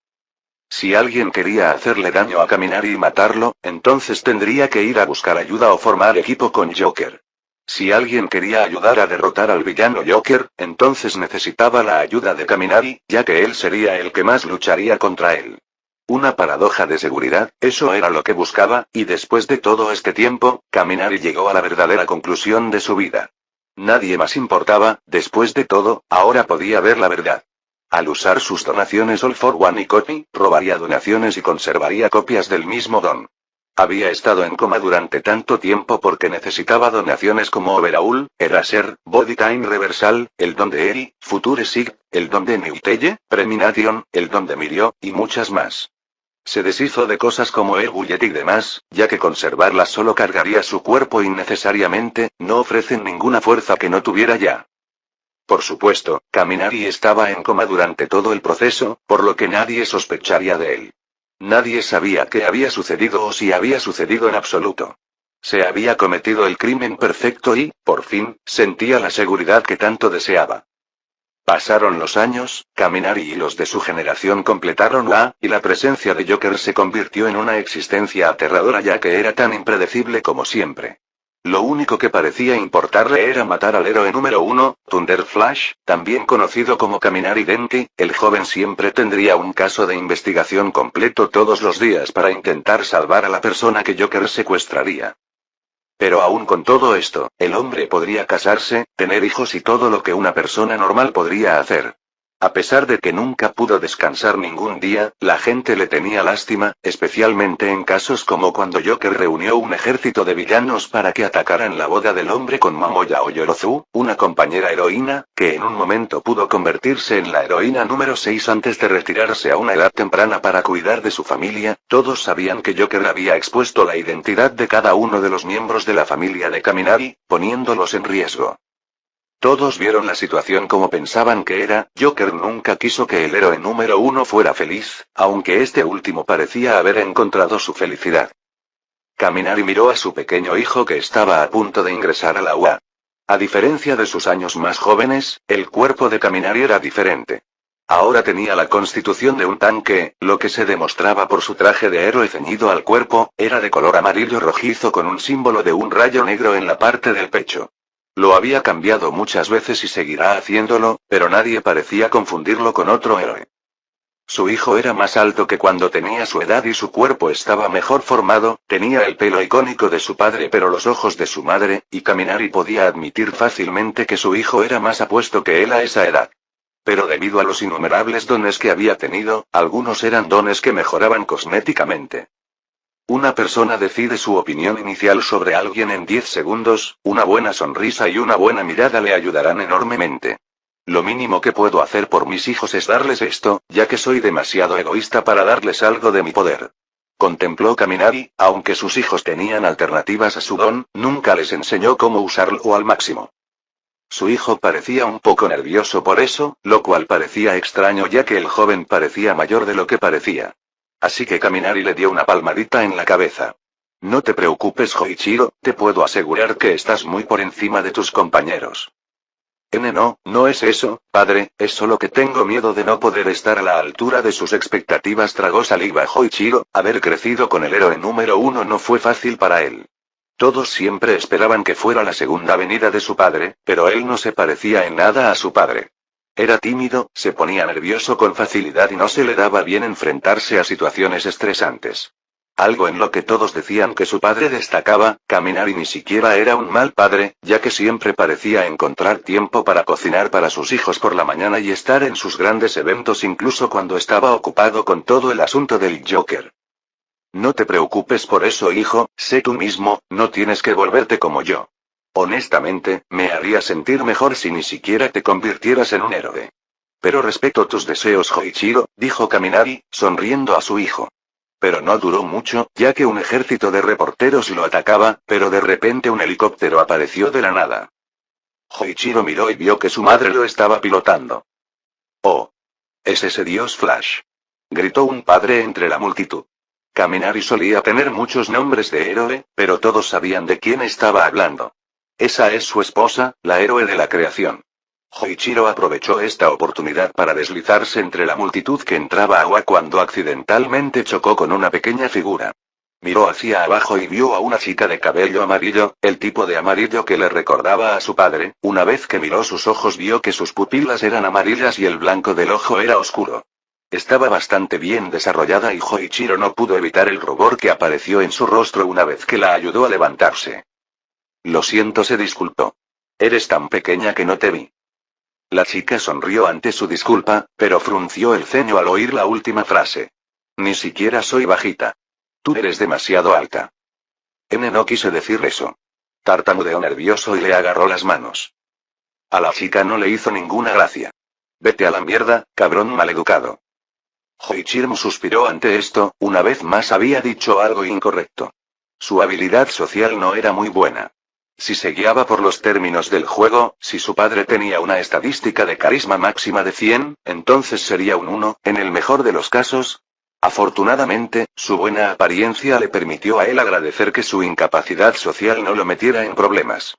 Si alguien quería hacerle daño a Kaminari y matarlo, entonces tendría que ir a buscar ayuda o formar equipo con Joker. Si alguien quería ayudar a derrotar al villano Joker, entonces necesitaba la ayuda de Kaminari, ya que él sería el que más lucharía contra él. Una paradoja de seguridad, eso era lo que buscaba, y después de todo este tiempo, Kaminari llegó a la verdadera conclusión de su vida. Nadie más importaba, después de todo, ahora podía ver la verdad. Al usar sus donaciones All for One y Copy, robaría donaciones y conservaría copias del mismo don. Había estado en coma durante tanto tiempo porque necesitaba donaciones como Overhaul, Eraser, Bodytime Reversal, el don de Eri, Future Sig, el don de Newtelle, Premination, el don de Mirio, y muchas más. Se deshizo de cosas como el Bullet y demás, ya que conservarlas solo cargaría su cuerpo innecesariamente, no ofrecen ninguna fuerza que no tuviera ya. Por supuesto, Kaminari estaba en coma durante todo el proceso, por lo que nadie sospecharía de él. Nadie sabía qué había sucedido o si había sucedido en absoluto. Se había cometido el crimen perfecto y, por fin, sentía la seguridad que tanto deseaba. Pasaron los años, Kaminari y los de su generación completaron y la presencia de Joker se convirtió en una existencia aterradora ya que era tan impredecible como siempre. Lo único que parecía importarle era matar al héroe número 1, Thunder Flash, también conocido como Kaminari Denki. El joven siempre tendría un caso de investigación completo todos los días para intentar salvar a la persona que Joker secuestraría. Pero aún con todo esto, el hombre podría casarse, tener hijos y todo lo que una persona normal podría hacer. A pesar de que nunca pudo descansar ningún día, la gente le tenía lástima, especialmente en casos como cuando Joker reunió un ejército de villanos para que atacaran la boda del hombre con Momoya Oyorozu, una compañera heroína, que en un momento pudo convertirse en la heroína número 6 antes de retirarse a una edad temprana para cuidar de su familia. Todos sabían que Joker había expuesto la identidad de cada uno de los miembros de la familia de Kaminari, poniéndolos en riesgo. Todos vieron la situación como pensaban que era. Joker nunca quiso que el héroe número 1 fuera feliz, aunque este último parecía haber encontrado su felicidad. Kaminari miró a su pequeño hijo que estaba a punto de ingresar a la UA. A diferencia de sus años más jóvenes, el cuerpo de Kaminari era diferente. Ahora tenía la constitución de un tanque, lo que se demostraba por su traje de héroe ceñido al cuerpo, era de color amarillo rojizo con un símbolo de un rayo negro en la parte del pecho. Lo había cambiado muchas veces y seguirá haciéndolo, pero nadie parecía confundirlo con otro héroe. Su hijo era más alto que cuando tenía su edad y su cuerpo estaba mejor formado, tenía el pelo icónico de su padre pero los ojos de su madre, y Kaminari podía admitir fácilmente que su hijo era más apuesto que él a esa edad. Pero debido a los innumerables dones que había tenido, algunos eran dones que mejoraban cosméticamente. Una persona decide su opinión inicial sobre alguien en 10 segundos, una buena sonrisa y una buena mirada le ayudarán enormemente. Lo mínimo que puedo hacer por mis hijos es darles esto, ya que soy demasiado egoísta para darles algo de mi poder. Contempló Kaminari, aunque sus hijos tenían alternativas a su don, nunca les enseñó cómo usarlo al máximo. Su hijo parecía un poco nervioso por eso, lo cual parecía extraño ya que el joven parecía mayor de lo que parecía. Así que Kaminari le dio una palmadita en la cabeza. No te preocupes, Hoichiro, te puedo asegurar que estás muy por encima de tus compañeros. No es eso, padre, es solo que tengo miedo de no poder estar a la altura de sus expectativas. Tragó saliva Hoichiro. Haber crecido con el héroe número 1 no fue fácil para él. Todos siempre esperaban que fuera la segunda venida de su padre, pero él no se parecía en nada a su padre. Era tímido, se ponía nervioso con facilidad y no se le daba bien enfrentarse a situaciones estresantes. Algo en lo que todos decían que su padre destacaba. Kaminari ni siquiera era un mal padre, ya que siempre parecía encontrar tiempo para cocinar para sus hijos por la mañana y estar en sus grandes eventos incluso cuando estaba ocupado con todo el asunto del Joker. No te preocupes por eso, hijo, sé tú mismo, no tienes que volverte como yo. Honestamente, me haría sentir mejor si ni siquiera te convirtieras en un héroe. Pero respeto tus deseos, Hoichiro, dijo Kaminari, sonriendo a su hijo. Pero no duró mucho, ya que un ejército de reporteros lo atacaba, pero de repente un helicóptero apareció de la nada. Hoichiro miró y vio que su madre lo estaba pilotando. ¡Oh! Es ese dios Flash. Gritó un padre entre la multitud. Kaminari solía tener muchos nombres de héroe, pero todos sabían de quién estaba hablando. Esa es su esposa, la héroe de la creación. Hoichiro aprovechó esta oportunidad para deslizarse entre la multitud que entraba a agua cuando accidentalmente chocó con una pequeña figura. Miró hacia abajo y vio a una chica de cabello amarillo, el tipo de amarillo que le recordaba a su padre. Una vez que miró sus ojos vio que sus pupilas eran amarillas y el blanco del ojo era oscuro. Estaba bastante bien desarrollada y Hoichiro no pudo evitar el rubor que apareció en su rostro una vez que la ayudó a levantarse. Lo siento, se disculpó. Eres tan pequeña que no te vi. La chica sonrió ante su disculpa, pero frunció el ceño al oír la última frase. Ni siquiera soy bajita. Tú eres demasiado alta. No quise decir eso. Tartamudeó nervioso y le agarró las manos. A la chica no le hizo ninguna gracia. Vete a la mierda, cabrón maleducado. Hoichiro suspiró ante esto, una vez más había dicho algo incorrecto. Su habilidad social no era muy buena. Si se guiaba por los términos del juego, si su padre tenía una estadística de carisma máxima de 100, entonces sería un 1, en el mejor de los casos. Afortunadamente, su buena apariencia le permitió a él agradecer que su incapacidad social no lo metiera en problemas.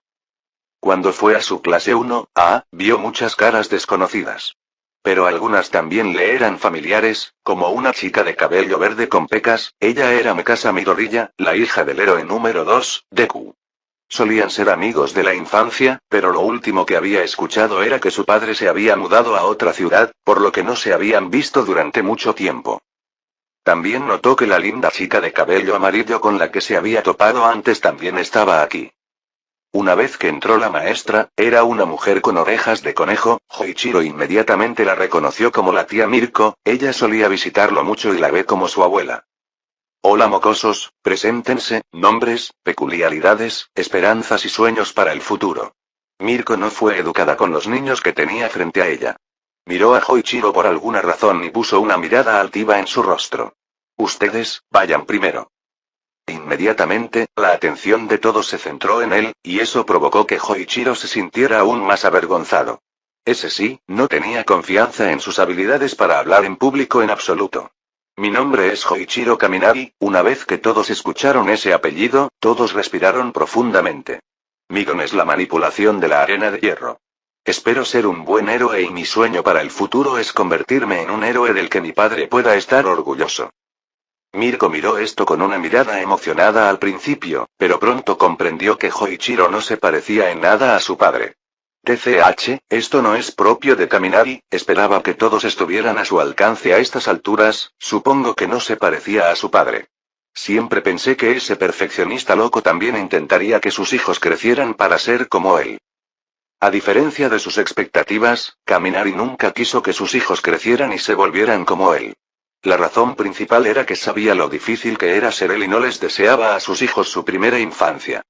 Cuando fue a su clase 1A, vio muchas caras desconocidas. Pero algunas también le eran familiares, como una chica de cabello verde con pecas. Ella era Mikasa Midoriya, la hija del héroe número 2, Deku. Solían ser amigos de la infancia, pero lo último que había escuchado era que su padre se había mudado a otra ciudad, por lo que no se habían visto durante mucho tiempo. También notó que la linda chica de cabello amarillo con la que se había topado antes también estaba aquí. Una vez que entró la maestra, era una mujer con orejas de conejo. Hoichiro inmediatamente la reconoció como la tía Mirko. Ella solía visitarlo mucho y la ve como su abuela. Hola mocosos, preséntense, nombres, peculiaridades, esperanzas y sueños para el futuro. Mirko no fue educada con los niños que tenía frente a ella. Miró a Hoichiro por alguna razón y puso una mirada altiva en su rostro. Ustedes, vayan primero. Inmediatamente, la atención de todos se centró en él, y eso provocó que Hoichiro se sintiera aún más avergonzado. Ese sí, no tenía confianza en sus habilidades para hablar en público en absoluto. Mi nombre es Hoichiro Kaminari. Una vez que todos escucharon ese apellido, todos respiraron profundamente. Migon es la manipulación de la arena de hierro. Espero ser un buen héroe y mi sueño para el futuro es convertirme en un héroe del que mi padre pueda estar orgulloso. Mirko miró esto con una mirada emocionada al principio, pero pronto comprendió que Hoichiro no se parecía en nada a su padre. TCH, esto no es propio de Kaminari. Esperaba que todos estuvieran a su alcance a estas alturas. Supongo que no se parecía a su padre. Siempre pensé que ese perfeccionista loco también intentaría que sus hijos crecieran para ser como él. A diferencia de sus expectativas, Kaminari nunca quiso que sus hijos crecieran y se volvieran como él. La razón principal era que sabía lo difícil que era ser él y no les deseaba a sus hijos su primera infancia.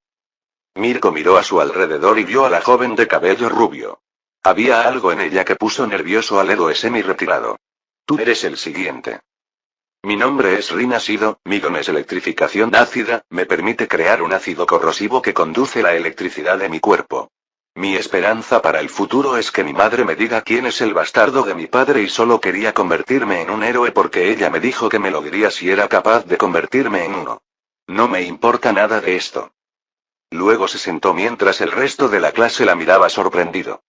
Mirko miró a su alrededor y vio a la joven de cabello rubio. Había algo en ella que puso nervioso al héroe semi-retirado. Tú eres el siguiente. Mi nombre es Rin ácido. Migon es electrificación ácida, me permite crear un ácido corrosivo que conduce la electricidad de mi cuerpo. Mi esperanza para el futuro es que mi madre me diga quién es el bastardo de mi padre y solo quería convertirme en un héroe porque ella me dijo que me lo diría si era capaz de convertirme en uno. No me importa nada de esto. Luego se sentó mientras el resto de la clase la miraba sorprendido.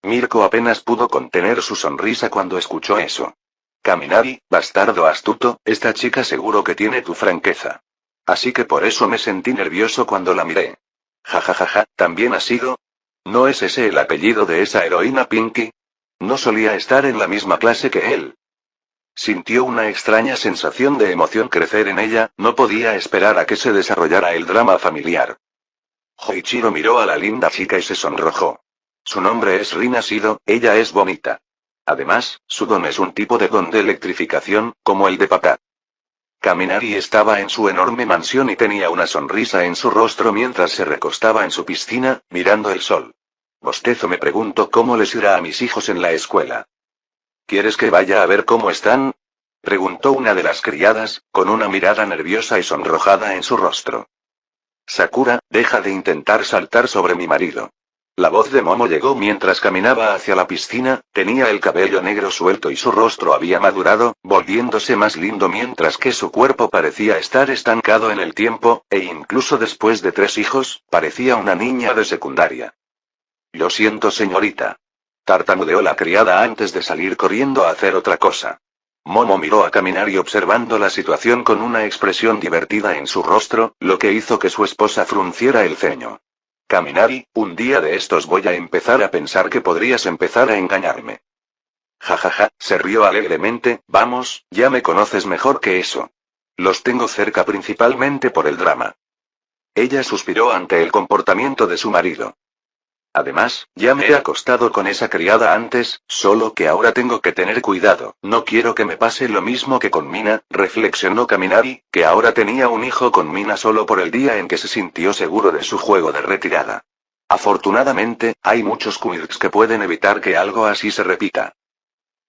Mirko apenas pudo contener su sonrisa cuando escuchó eso. Kaminari, bastardo astuto, esta chica seguro que tiene tu franqueza. Así que por eso me sentí nervioso cuando la miré. Jajajaja, ¿también ha sido? ¿No es ese el apellido de esa heroína Pinky? No solía estar en la misma clase que él. Sintió una extraña sensación de emoción crecer en ella, no podía esperar a que se desarrollara el drama familiar. Hoichiro miró a la linda chica y se sonrojó. Su nombre es Rin ácido, ella es bonita. Además, su don es un tipo de don de electrificación, como el de papá. Kaminari estaba en su enorme mansión y tenía una sonrisa en su rostro mientras se recostaba en su piscina, mirando el sol. Bostezo me pregunto cómo les irá a mis hijos en la escuela. ¿Quieres que vaya a ver cómo están? Preguntó una de las criadas, con una mirada nerviosa y sonrojada en su rostro. Sakura, deja de intentar saltar sobre mi marido. La voz de Momo llegó mientras caminaba hacia la piscina. Tenía el cabello negro suelto y su rostro había madurado, volviéndose más lindo mientras que su cuerpo parecía estar estancado en el tiempo, e incluso después de 3 hijos, parecía una niña de secundaria. Lo siento señorita. Tartamudeó la criada antes de salir corriendo a hacer otra cosa. Momo miró a Kaminari observando la situación con una expresión divertida en su rostro, lo que hizo que su esposa frunciera el ceño. Kaminari, un día de estos voy a empezar a pensar que podrías empezar a engañarme. Jajaja, se rió alegremente. Vamos, ya me conoces mejor que eso. Los tengo cerca principalmente por el drama. Ella suspiró ante el comportamiento de su marido. Además, ya me he acostado con esa criada antes, solo que ahora tengo que tener cuidado. No quiero que me pase lo mismo que con Mina, reflexionó Kaminari, que ahora tenía un hijo con Mina solo por el día en que se sintió seguro de su juego de retirada. Afortunadamente, hay muchos quirks que pueden evitar que algo así se repita.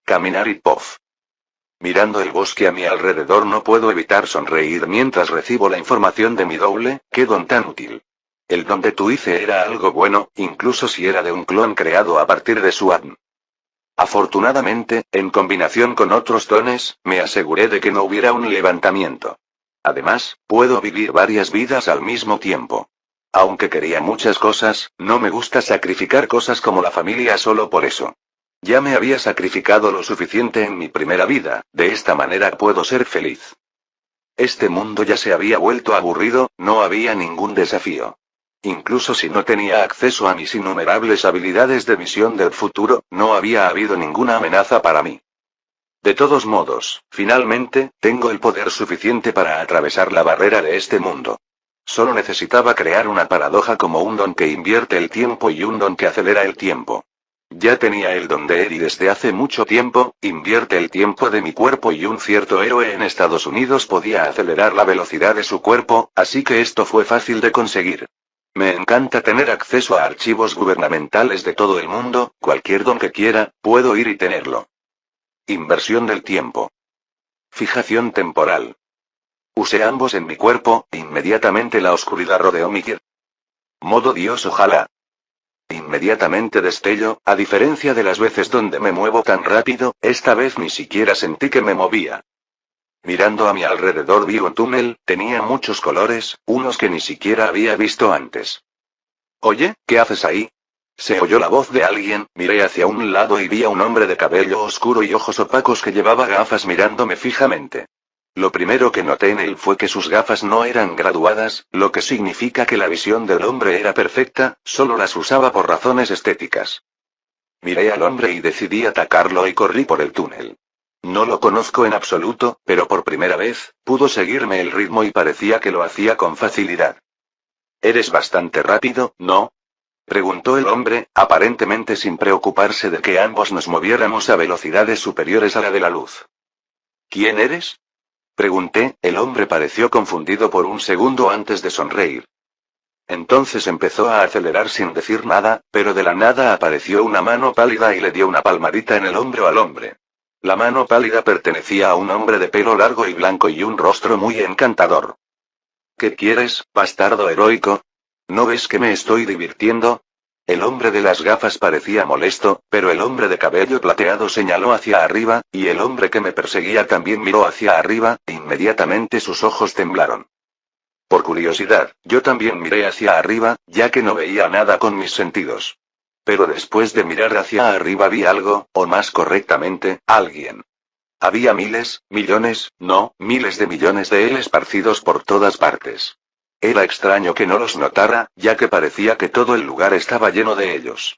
Kaminari Puff. Mirando el bosque a mi alrededor no puedo evitar sonreír mientras recibo la información de mi doble. ¡Qué don tan útil! El don de Tuice era algo bueno, incluso si era de un clon creado a partir de su ADN. Afortunadamente, en combinación con otros dones, me aseguré de que no hubiera un levantamiento. Además, puedo vivir varias vidas al mismo tiempo. Aunque quería muchas cosas, no me gusta sacrificar cosas como la familia solo por eso. Ya me había sacrificado lo suficiente en mi primera vida, de esta manera puedo ser feliz. Este mundo ya se había vuelto aburrido, no había ningún desafío. Incluso si no tenía acceso a mis innumerables habilidades de visión del futuro, no había habido ninguna amenaza para mí. De todos modos, finalmente, tengo el poder suficiente para atravesar la barrera de este mundo. Solo necesitaba crear una paradoja como un don que invierte el tiempo y un don que acelera el tiempo. Ya tenía el don de Eri desde hace mucho tiempo, invierte el tiempo de mi cuerpo y un cierto héroe en Estados Unidos podía acelerar la velocidad de su cuerpo, así que esto fue fácil de conseguir. Me encanta tener acceso a archivos gubernamentales de todo el mundo, cualquier don que quiera, puedo ir y tenerlo. Inversión del tiempo. Fijación temporal. Usé ambos en mi cuerpo, inmediatamente la oscuridad rodeó mi cuerpo. Modo Dios ojalá. Inmediatamente destello, a diferencia de las veces donde me muevo tan rápido, esta vez ni siquiera sentí que me movía. Mirando a mi alrededor vi un túnel, tenía muchos colores, unos que ni siquiera había visto antes. Oye, ¿qué haces ahí? Se oyó la voz de alguien, miré hacia un lado y vi a un hombre de cabello oscuro y ojos opacos que llevaba gafas mirándome fijamente. Lo primero que noté en él fue que sus gafas no eran graduadas, lo que significa que la visión del hombre era perfecta, solo las usaba por razones estéticas. Miré al hombre y decidí atacarlo y corrí por el túnel. No lo conozco en absoluto, pero por primera vez, pudo seguirme el ritmo y parecía que lo hacía con facilidad. «Eres bastante rápido, ¿no?», preguntó el hombre, aparentemente sin preocuparse de que ambos nos moviéramos a velocidades superiores a la de la luz. «¿Quién eres?», pregunté, el hombre pareció confundido por un segundo antes de sonreír. Entonces empezó a acelerar sin decir nada, pero de la nada apareció una mano pálida y le dio una palmadita en el hombro al hombre. La mano pálida pertenecía a un hombre de pelo largo y blanco y un rostro muy encantador. «¿Qué quieres, bastardo heroico? ¿No ves que me estoy divirtiendo?». El hombre de las gafas parecía molesto, pero el hombre de cabello plateado señaló hacia arriba, y el hombre que me perseguía también miró hacia arriba, inmediatamente sus ojos temblaron. Por curiosidad, yo también miré hacia arriba, ya que no veía nada con mis sentidos. Pero después de mirar hacia arriba vi algo, o más correctamente, alguien. Había miles, millones, no, miles de millones de él esparcidos por todas partes. Era extraño que no los notara, ya que parecía que todo el lugar estaba lleno de ellos.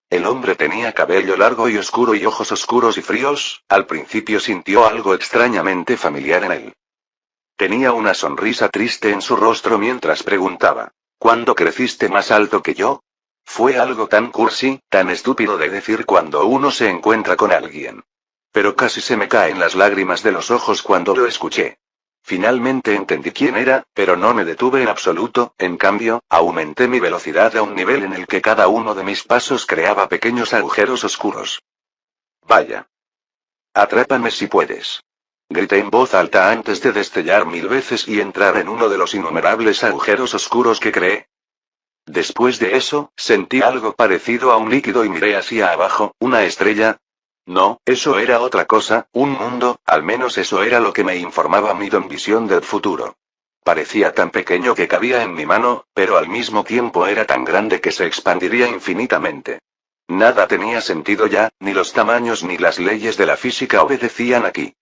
El hombre tenía cabello largo y oscuro y ojos oscuros y fríos, al principio sintió algo extrañamente familiar en él. Tenía una sonrisa triste en su rostro mientras preguntaba, «¿Cuándo creciste más alto que yo?». Fue algo tan cursi, tan estúpido de decir cuando uno se encuentra con alguien. Pero casi se me caen las lágrimas de los ojos cuando lo escuché. Finalmente entendí quién era, pero no me detuve en absoluto, en cambio, aumenté mi velocidad a un nivel en el que cada uno de mis pasos creaba pequeños agujeros oscuros. «Vaya. Atrápame si puedes», grité en voz alta antes de destellar 1000 veces y entrar en uno de los innumerables agujeros oscuros que creé. Después de eso, sentí algo parecido a un líquido y miré hacia abajo, ¿una estrella? No, eso era otra cosa, un mundo, al menos eso era lo que me informaba mi don visión del futuro. Parecía tan pequeño que cabía en mi mano, pero al mismo tiempo era tan grande que se expandiría infinitamente. Nada tenía sentido ya, ni los tamaños ni las leyes de la física obedecían aquí.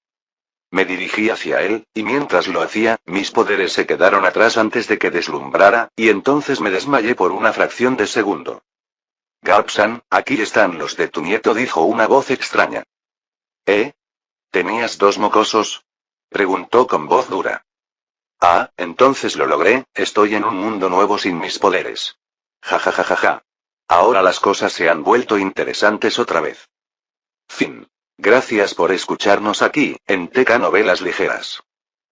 Me dirigí hacia él, y mientras lo hacía, mis poderes se quedaron atrás antes de que deslumbrara, y entonces me desmayé por una fracción de segundo. «Garp-san, aquí están los de tu nieto», dijo una voz extraña. «¿Eh? ¿Tenías dos mocosos?», preguntó con voz dura. «Ah, entonces lo logré, estoy en un mundo nuevo sin mis poderes. Ja ja ja ja ja». Ahora las cosas se han vuelto interesantes otra vez. Fin. Gracias por escucharnos aquí, en Teca Novelas Ligeras.